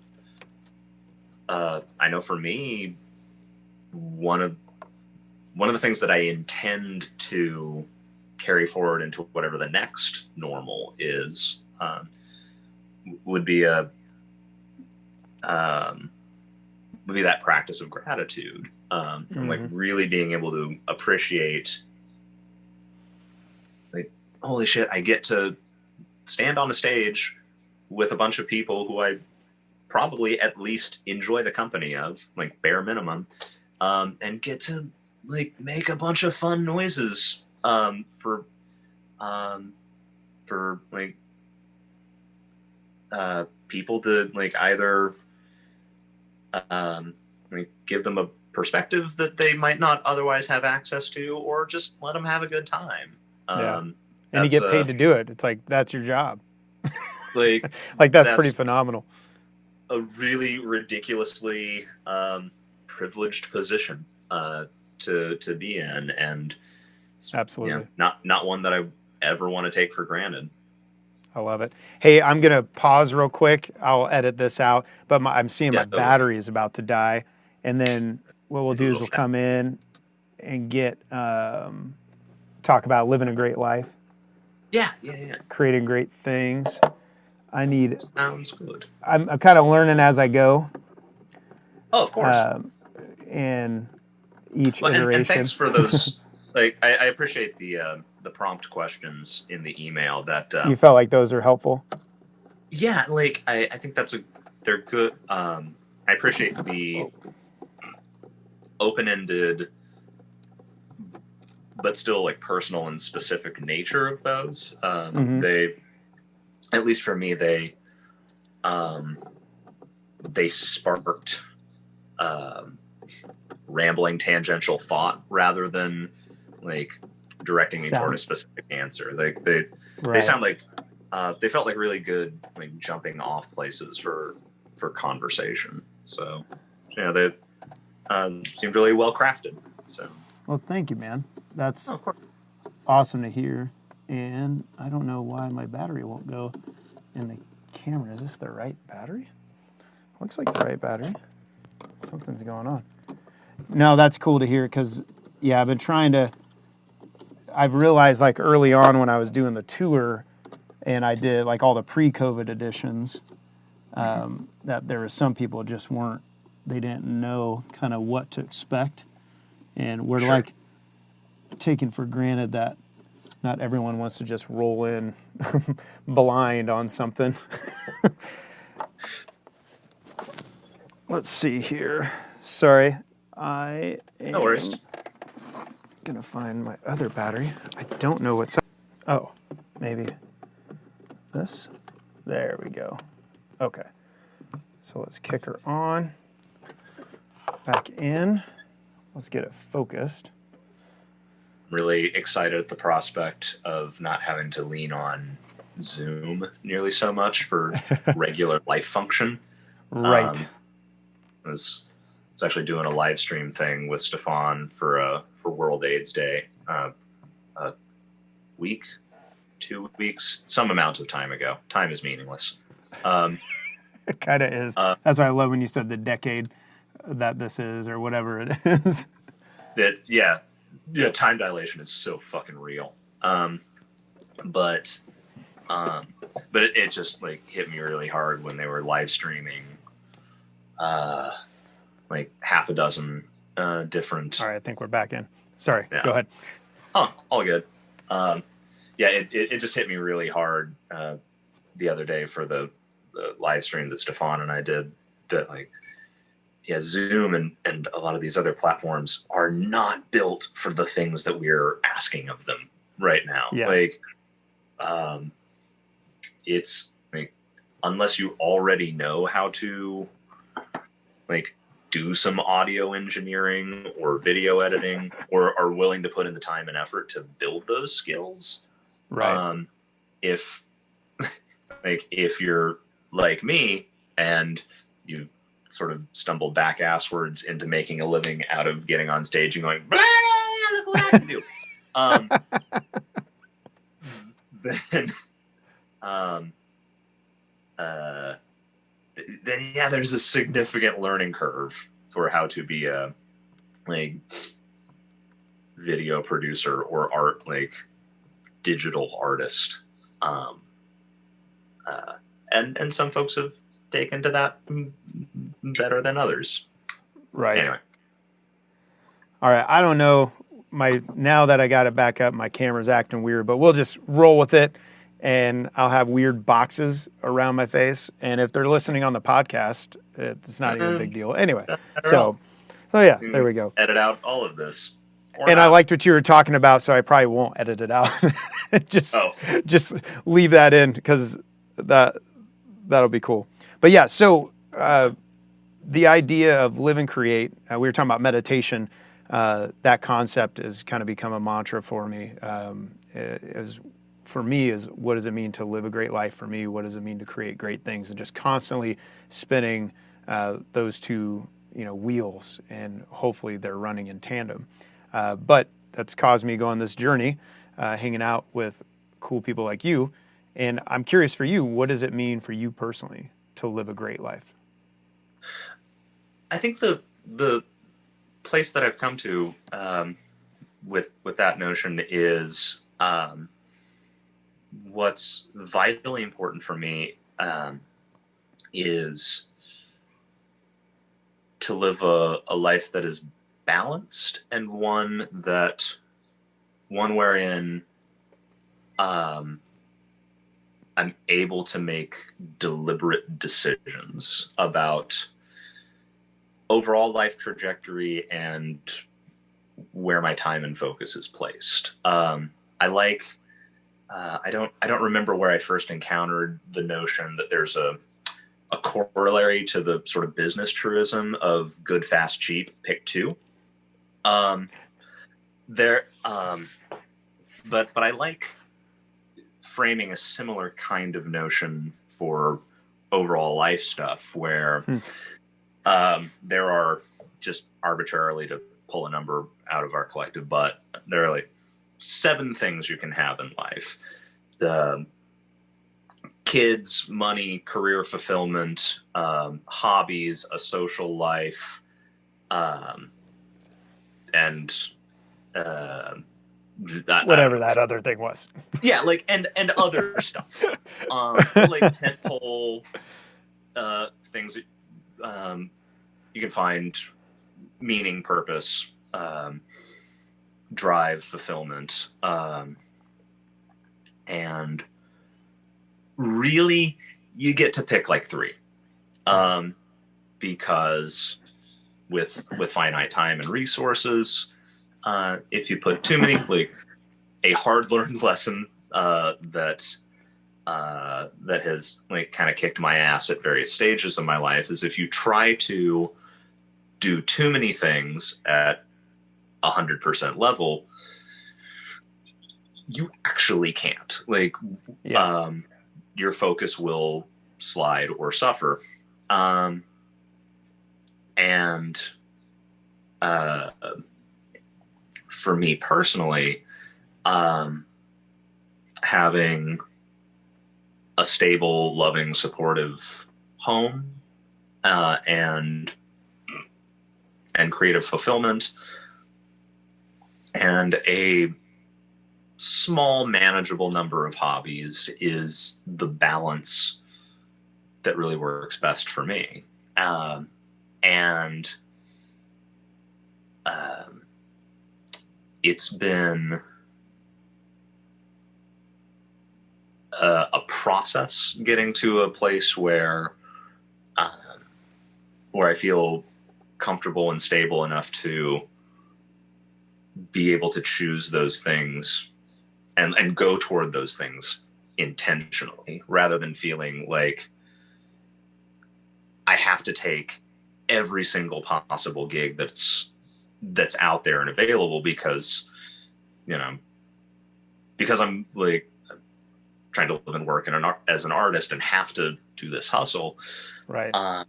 for me, one of the things that I intend to carry forward into whatever the next normal is, would be that practice of gratitude, and really being able to appreciate, holy shit, I get to stand on a stage with a bunch of people who I probably at least enjoy the company of, like bare minimum, and get to like make a bunch of fun noises for like people to like either like give them a perspective that they might not otherwise have access to, or just let them have a good time. And you get paid to do it. It's like, that's your job. Like, like that's pretty phenomenal. A really ridiculously privileged position to be in, and absolutely not one that I ever want to take for granted. I love it. Hey, I'm gonna pause real quick. I'll edit this out, but I'm seeing my battery is about to die, and then what we'll do is we'll come in and get talk about living a great life. Yeah. Creating great things. I need. Sounds good. I'm kind of learning as I go. Oh, of course. And each iteration. And thanks for those. Like, I appreciate the prompt questions in the email. That you felt like those are helpful. Yeah, like I think they're good. I appreciate the open-ended, but still like personal and specific nature of those. They, at least for me, they sparked rambling tangential thought rather than like directing me toward a specific answer. Like they sound like they felt like really good like jumping off places for conversation. So yeah, they seemed really well crafted. So well, thank you, man. That's awesome to hear. And I don't know why my battery won't go in the camera. Is this the right battery? Looks like the right battery. Something's going on. No, that's cool to hear because, yeah, I've been trying to... I've realized, like, early on when I was doing the tour and I did, like, all the pre-COVID editions, that there were some people just weren't... They didn't know kind of what to expect. And we're, like, taking for granted that not everyone wants to just roll in blind on something. Let's see here. Sorry. I am no worries. Gonna find my other battery. I don't know what's... Oh, maybe this? There we go. Okay. So let's kick her on. Back in. Let's get it focused. Really excited at the prospect of not having to lean on Zoom nearly so much for regular life function. Right. I was actually doing a live stream thing with Stephonne for World AIDS Day a week, 2 weeks, some amount of time ago. Time is meaningless. It kind of is. That's why I love when you said the decade that this is, or whatever it is. Yeah, time dilation is so fucking real. But it just like hit me really hard when they were live streaming like half a dozen different... All right, I think we're back in. Sorry, Go ahead. Oh, all good. It just hit me really hard the other day for the live stream that Stephonne and I did, that like, yeah, Zoom and a lot of these other platforms are not built for the things that we're asking of them right now. Yeah. Like, it's like, unless you already know how to like do some audio engineering or video editing, or are willing to put in the time and effort to build those skills. Right. If you're like me and you've sort of stumbled back asswards into making a living out of getting on stage and going, blah, look what I can do. Then yeah, there's a significant learning curve for how to be a like video producer or art, like digital artist. And some folks have taken to that better than others. Right. Anyway. All right. I don't know. Now that I got it back up, my camera's acting weird, but we'll just roll with it. and I'll have weird boxes around my face. And if they're listening on the podcast, it's not even a big deal. Anyway, so yeah, there we go. Edit out all of this. And I liked what you were talking about, so I probably won't edit it out. just leave that in, because that'll be cool. But yeah, so the idea of live and create, we were talking about meditation. That concept has kind of become a mantra for me. For me, is what does it mean to live a great life? For me, what does it mean to create great things? And just constantly spinning those two, wheels, and hopefully they're running in tandem. But that's caused me to go on this journey, hanging out with cool people like you. And I'm curious for you, what does it mean for you personally to live a great life? I think the place that I've come to with that notion is what's vitally important for me is to live a life that is balanced, and one wherein I'm able to make deliberate decisions about overall life trajectory and where my time and focus is placed. I don't remember where I first encountered the notion that there's a corollary to the sort of business truism of good, fast, cheap, pick two. But I like framing a similar kind of notion for overall life stuff, where there are, just arbitrarily to pull a number out of our collective butt, there are like 7 things you can have in life: the kids, money, career fulfillment, hobbies, a social life, and whatever that other thing was. Yeah, like and other stuff, like tentpole things that you can find meaning, purpose, drive, fulfillment, and really you get to pick like 3, because with finite time and resources, if you put too many, like a hard-learned lesson that has like kind of kicked my ass at various stages of my life is, if you try to do too many things at 100% level, you actually can't. Like, your focus will slide or suffer. And for me personally, having a stable, loving, supportive home, and creative fulfillment, and a small, manageable number of hobbies is the balance that really works best for me. And it's been a process getting to a place where I feel comfortable and stable enough to be able to choose those things and go toward those things intentionally, rather than feeling like I have to take every single possible gig that's out there and available, because I'm like trying to live and work as an artist and have to do this hustle. Right.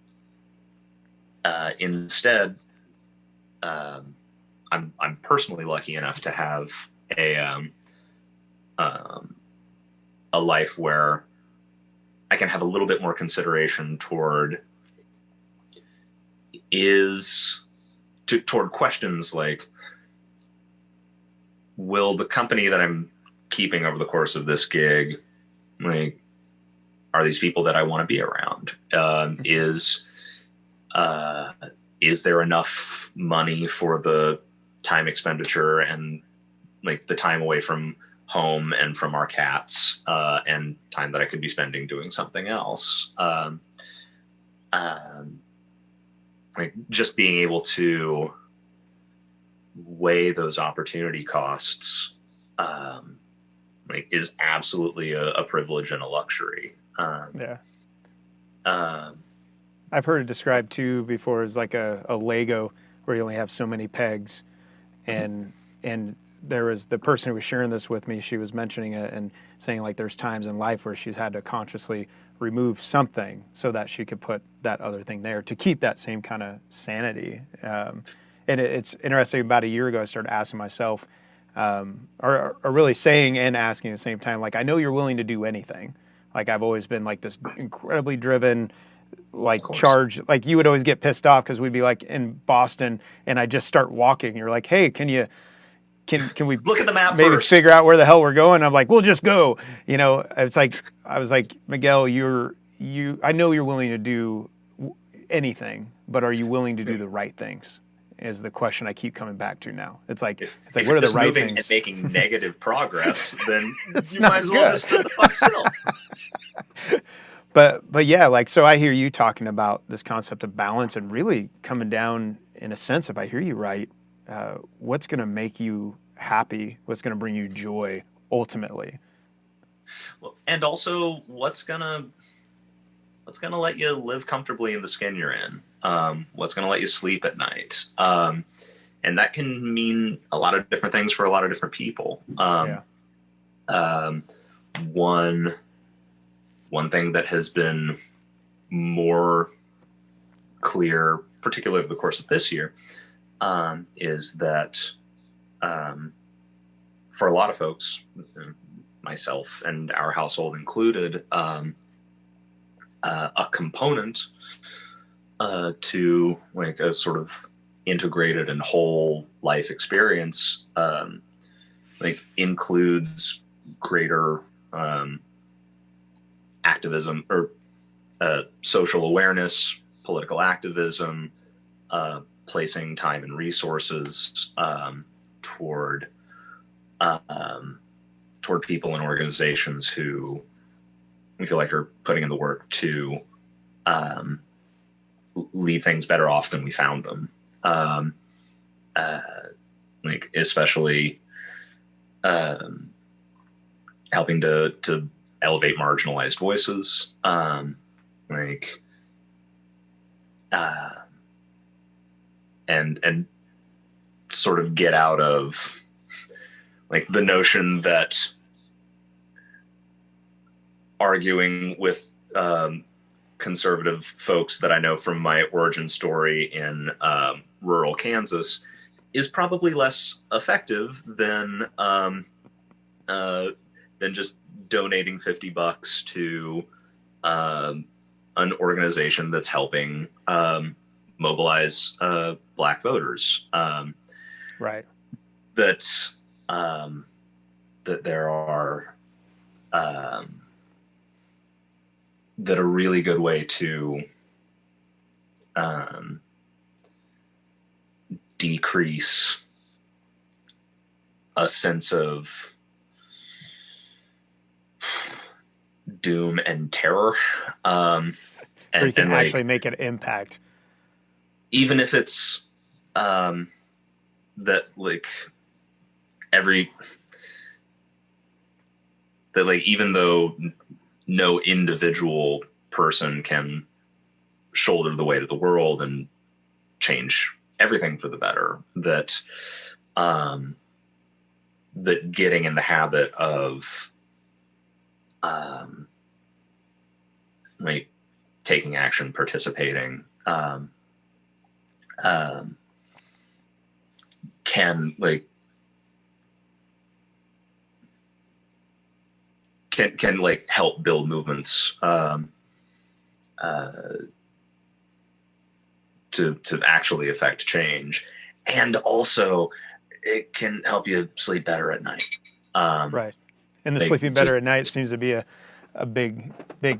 Instead, I'm personally lucky enough to have a life where I can have a little bit more consideration toward questions like, will the company that I'm keeping over the course of this gig, like, are these people that I want to be around? Is there enough money for the time expenditure and like the time away from home and from our cats, and time that I could be spending doing something else. Like just being able to weigh those opportunity costs, like is absolutely a privilege and a luxury. Yeah. I've heard it described too before as like a Lego where you only have so many pegs, and there was the person who was sharing this with me. She was mentioning it and saying like there's times in life where she's had to consciously remove something so that she could put that other thing there to keep that same kind of sanity. And it's interesting. About a year ago, I started asking myself, or really saying and asking at the same time, like, I know you're willing to do anything. Like I've always been like this incredibly driven, like charge. Like you would always get pissed off because we'd be like in Boston and I'd just start walking. And you're like, hey, can we look at the map maybe first, figure out where the hell we're going? I'm like, we'll just go. You know, I was like, Miguel, I know you're willing to do anything, but are you willing to do the right things? Is the question I keep coming back to now. It's like what are the right things? And making negative progress, then you not might as well just sit the fuck still. But yeah, like, so I hear you talking about this concept of balance and really coming down, in a sense, if I hear you right, what's going to make you happy, what's going to bring you joy ultimately. Well, and also what's going to let you live comfortably in the skin you're in. What's going to let you sleep at night. And that can mean a lot of different things for a lot of different people. One thing that has been more clear, particularly over the course of this year, is that for a lot of folks, myself and our household included, a component to like a sort of integrated and whole life experience, like includes greater activism or social awareness, political activism, placing time and resources toward people and organizations who we feel like are putting in the work to leave things better off than we found them. Like especially helping to elevate marginalized voices, and sort of get out of like the notion that arguing with conservative folks that I know from my origin story in rural Kansas is probably less effective than just donating $50 to an organization that's helping mobilize Black voters. Right. That there are that a really good way to decrease a sense of doom and terror, and you can like, actually make an impact, even if it's that like even though no individual person can shoulder the weight of the world and change everything for the better, that getting in the habit of like taking action, participating, can help build movements to actually affect change, and also it can help you sleep better at night. Right, and the sleeping better at night seems to be a big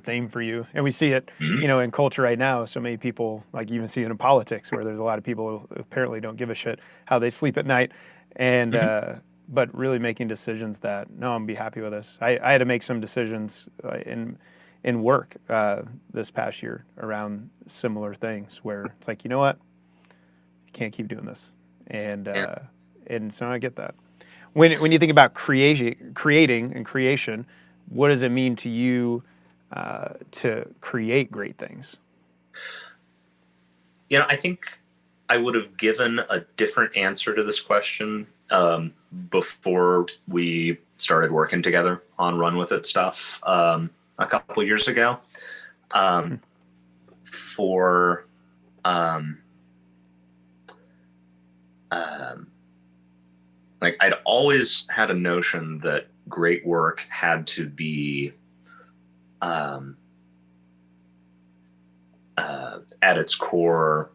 theme for you, and we see it, you know, in culture right now. So many people, like, even see it in politics, where there's a lot of people who apparently don't give a shit how they sleep at night, and but really making decisions that, no, I'm gonna be happy with this. I had to make some decisions in work this past year around similar things where it's like, you know what, you can't keep doing this, and so I get that. When you think about creating and creation, what does it mean to you to create great things? I think I would have given a different answer to this question before we started working together on Run With It stuff a couple of years ago. Like I'd always had a notion that great work had to be at its core,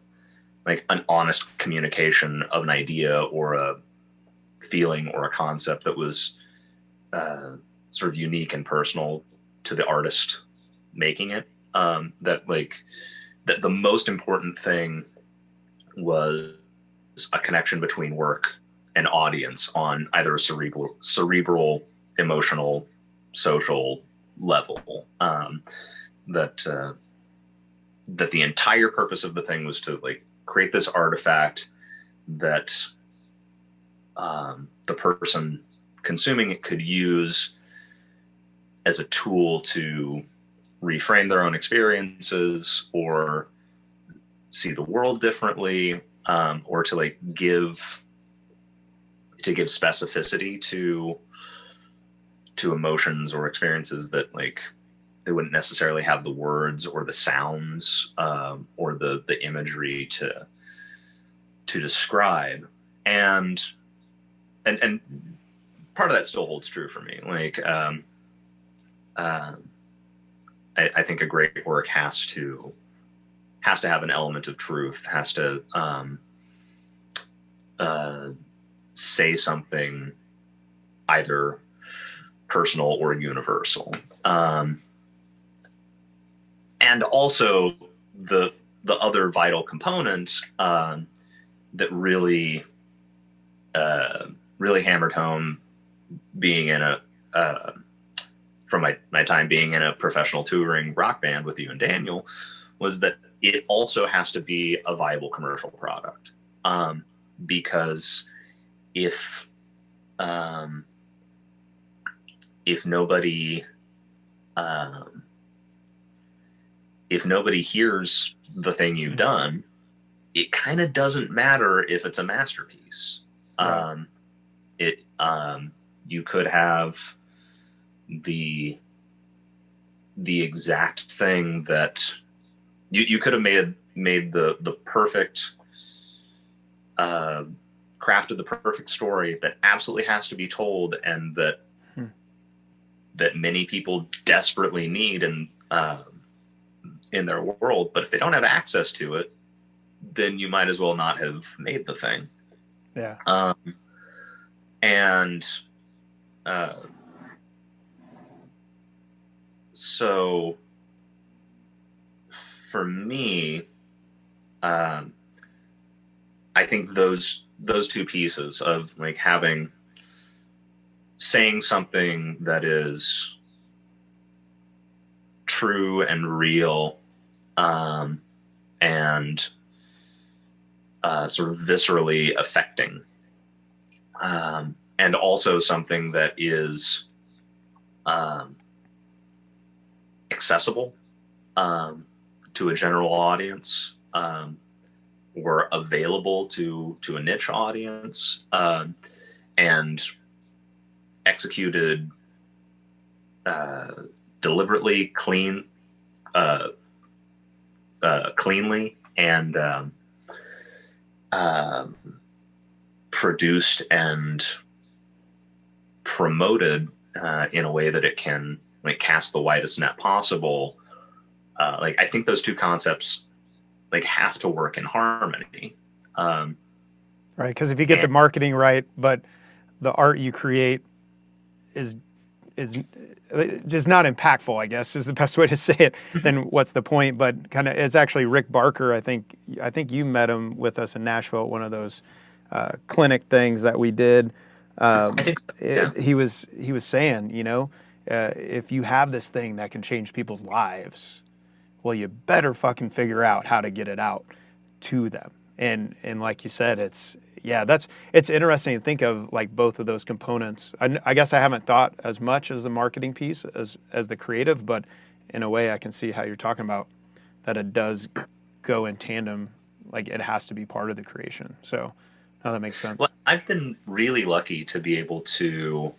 like an honest communication of an idea or a feeling or a concept that was sort of unique and personal to the artist making it. That the most important thing was a connection between work and audience on either a cerebral, emotional, social level. That the entire purpose of the thing was to create this artifact that the person consuming it could use as a tool to reframe their own experiences or see the world differently, or to give specificity to emotions or experiences that they wouldn't necessarily have the words or the sounds or the imagery to describe. And part of that still holds true for me. I think a great work has to have an element of truth, has to say something either personal or universal. And also the other vital component that really hammered home being in from my time being in a professional touring rock band with you and Daniel was that it also has to be a viable commercial product. Because if nobody hears the thing you've done, it kind of doesn't matter if it's a masterpiece. Right. You could have the exact thing that you could have made the perfect crafted the perfect story that absolutely has to be told and that many people desperately need in their world. But if they don't have access to it, then you might as well not have made the thing. Yeah. So for me, I think those two pieces of saying something that is true and real, and sort of viscerally affecting, and also something that is accessible to a general audience, or available to a niche audience, and executed deliberately, cleanly, and produced and promoted in a way that it can cast the widest net possible. I think those two concepts have to work in harmony. Right, because if you get the marketing right, but the art you create is just not impactful, I guess is the best way to say it, then what's the point? But kind of, it's actually Rick Barker. I think you met him with us in Nashville at one of those clinic things that we did. I think, yeah. He was saying, if you have this thing that can change people's lives, well, you better fucking figure out how to get it out to them. And like you said, it's interesting to think of like both of those components. I guess I haven't thought as much as the marketing piece as the creative, but in a way I can see how you're talking about that it does go in tandem. Like it has to be part of the creation. So that makes sense. Well, I've been really lucky to be able to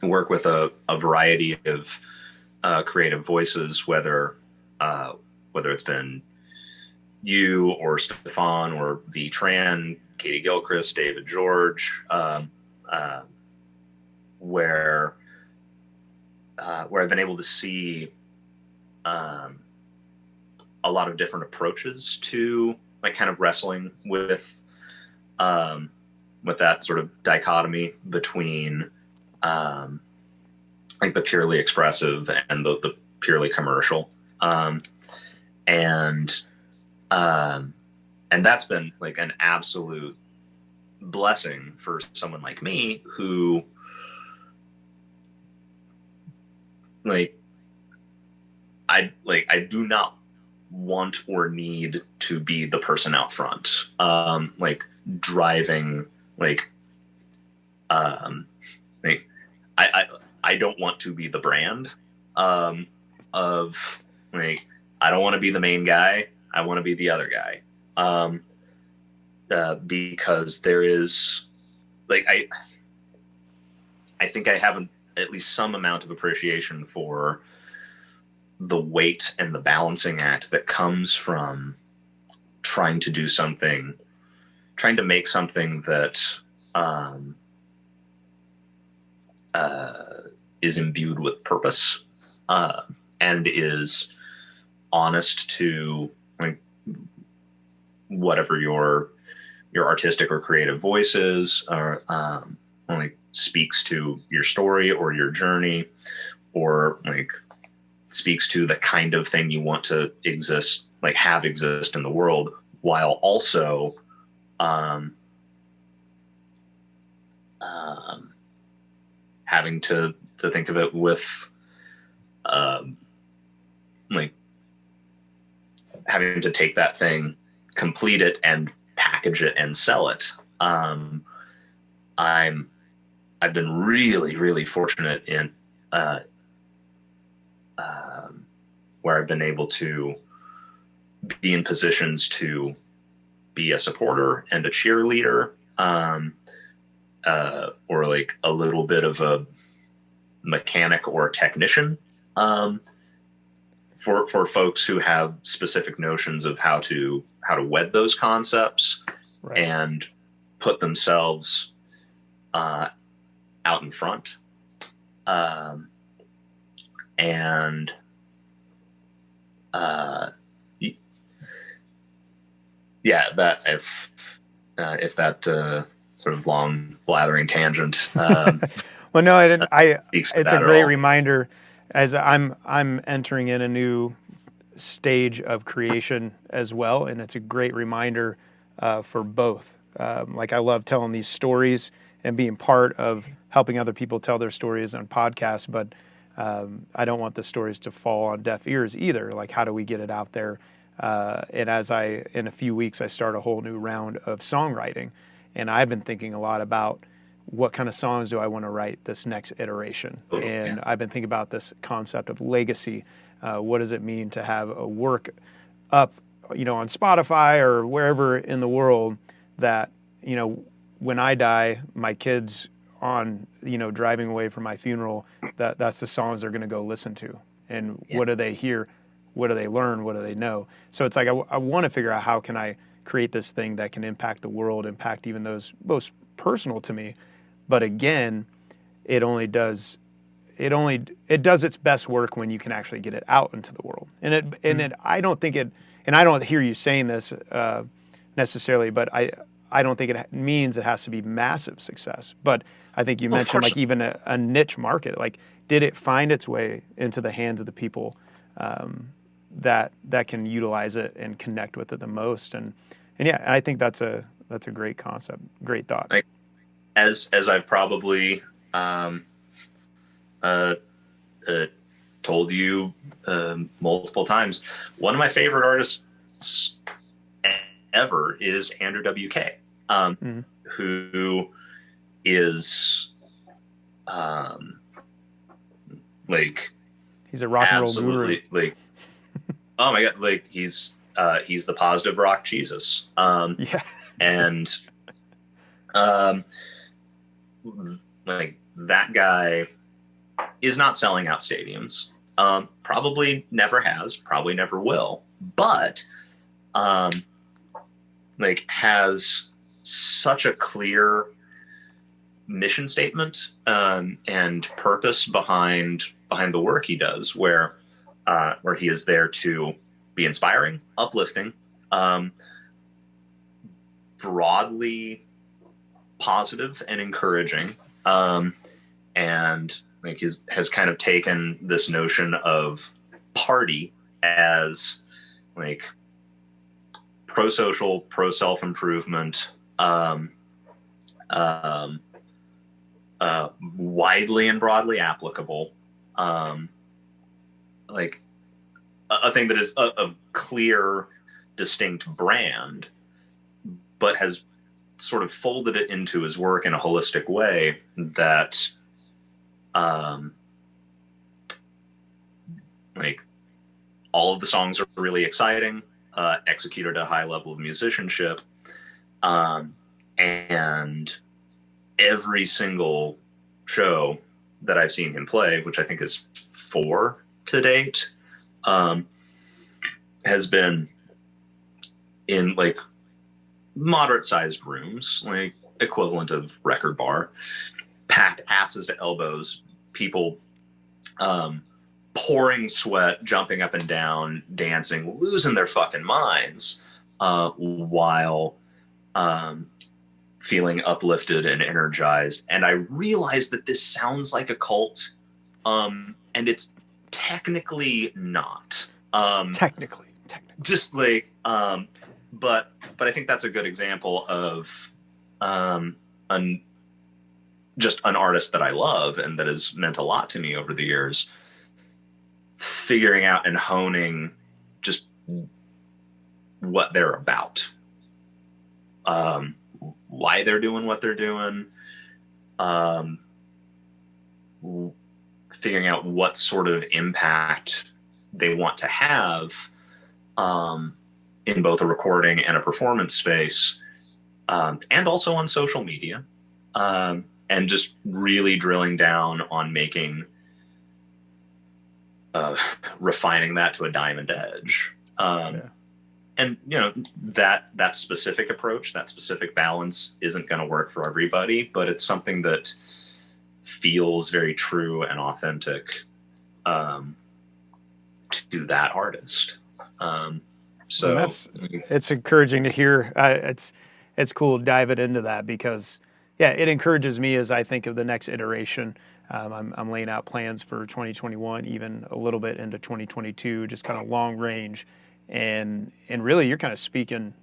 work with a variety of creative voices, whether it's been you or Stephonne or V. Tran, Katie Gilchrist, David George, where I've been able to see a lot of different approaches to like kind of wrestling with that sort of dichotomy between like the purely expressive and the purely commercial. And that's been like an absolute blessing for someone like me who I do not want or need to be the person out front, like driving, I don't want to be the brand, of like, I don't want to be the main guy. I want to be the other guy. Because there is like, I think I have at least some amount of appreciation for the weight and the balancing act that comes from trying to do something, trying to make something that is imbued with purpose, and is honest to like whatever your artistic or creative voice is, or like speaks to your story or your journey, or like speaks to the kind of thing you want to exist, like have exist in the world, while also having to think of it with like having to take that thing, complete it, and package it and sell it. I've been really, really fortunate in where I've been able to be in positions to be a supporter and a cheerleader, or like a little bit of a mechanic or technician, for folks who have specific notions of how to wed those concepts, right, and put themselves out in front. And yeah, that if that sort of long blathering tangent. Well, no, I didn't. It's a great reminder as I'm entering in a new stage of creation as well, and it's a great reminder for both. Like I love telling these stories and being part of helping other people tell their stories on podcasts, but I don't want the stories to fall on deaf ears either. Like, how do we get it out there? And in a few weeks, I start a whole new round of songwriting, and I've been thinking a lot about what kind of songs do I want to write this next iteration. And I've been thinking about this concept of legacy. What does it mean to have a work up, on Spotify or wherever in the world that, when I die, my kids on, driving away from my funeral, that's the songs they're going to go listen to. And what do they hear? What do they learn? What do they know? So it's like, I want to figure out how can I create this thing that can impact the world, impact even those most personal to me. But again, it does its best work when you can actually get it out into the world. And I don't think it, and I don't hear you saying this necessarily, but I don't think it means it has to be massive success. But I think you mentioned like even a niche market. Like, did it find its way into the hands of the people that can utilize it and connect with it the most? And yeah, I think that's a great concept, great thought. as I've probably told you multiple times, one of my favorite artists ever is Andrew WK, who is like, he's a rock and roll absolutely guru. Like, oh my god, like he's the positive rock Jesus. Yeah. And like that guy is not selling out stadiums. Probably never has, probably never will, but like has such a clear mission statement and purpose behind the work he does, where he is there to be inspiring, uplifting, broadly positive and encouraging, and like has kind of taken this notion of party as like pro-social, pro-self-improvement, widely and broadly applicable, like a thing that is a clear, distinct brand, but has sort of folded it into his work in a holistic way that like all of the songs are really exciting, executed at a high level of musicianship, and every single show that I've seen him play, which I think is 4 to date, has been in like moderate sized rooms, like equivalent of Record Bar, packed asses to elbows, people pouring sweat, jumping up and down, dancing, losing their fucking minds, while feeling uplifted and energized. And I realized that this sounds like a cult, and it's technically not. Technically. Just like, but I think that's a good example of just an artist that I love and that has meant a lot to me over the years, figuring out and honing just what they're about, why they're doing what they're doing, figuring out what sort of impact they want to have in both a recording and a performance space, and also on social media, and just really drilling down on making, refining that to a diamond edge. And you know, that specific approach, that specific balance isn't going to work for everybody, but it's something that feels very true and authentic to that artist. So it's encouraging to hear. It's cool to dive it into that, because it encourages me as I think of the next iteration. I'm laying out plans for 2021, even a little bit into 2022, just kind of long range. And really, you're kind of speaking,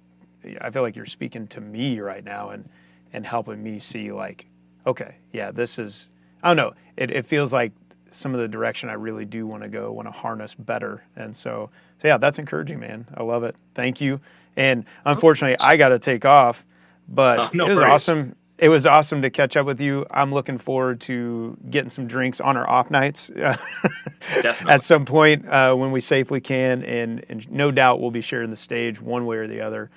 I feel like you're speaking to me right now and helping me see like, okay, this is, I don't know, it feels like some of the direction I really do want to go, want to harness better. And so that's encouraging, man. I love it. Thank you. And unfortunately, I got to take off, but no it was worries. awesome. It was awesome to catch up with you. I'm looking forward to getting some drinks on our off nights Definitely. at some point when we safely can. And no doubt we'll be sharing the stage one way or the other,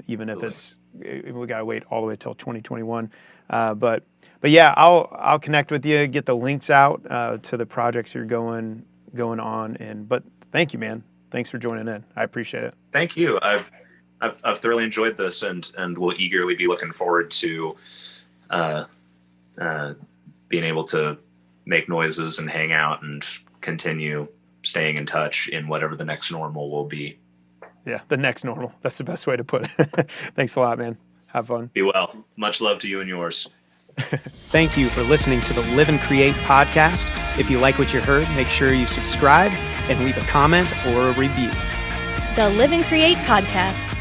even if we got to wait all the way till 2021. But yeah, I'll connect with you, get the links out to the projects you're going on. But thank you, man. Thanks for joining in. I appreciate it. Thank you. I've thoroughly enjoyed this, and will eagerly be looking forward to being able to make noises and hang out and continue staying in touch in whatever the next normal will be. Yeah, the next normal. That's the best way to put it. Thanks a lot, man. Have fun. Be well. Much love to you and yours. Thank you for listening to the Live and Create podcast. If you like what you heard, make sure you subscribe and leave a comment or a review. The Live and Create podcast.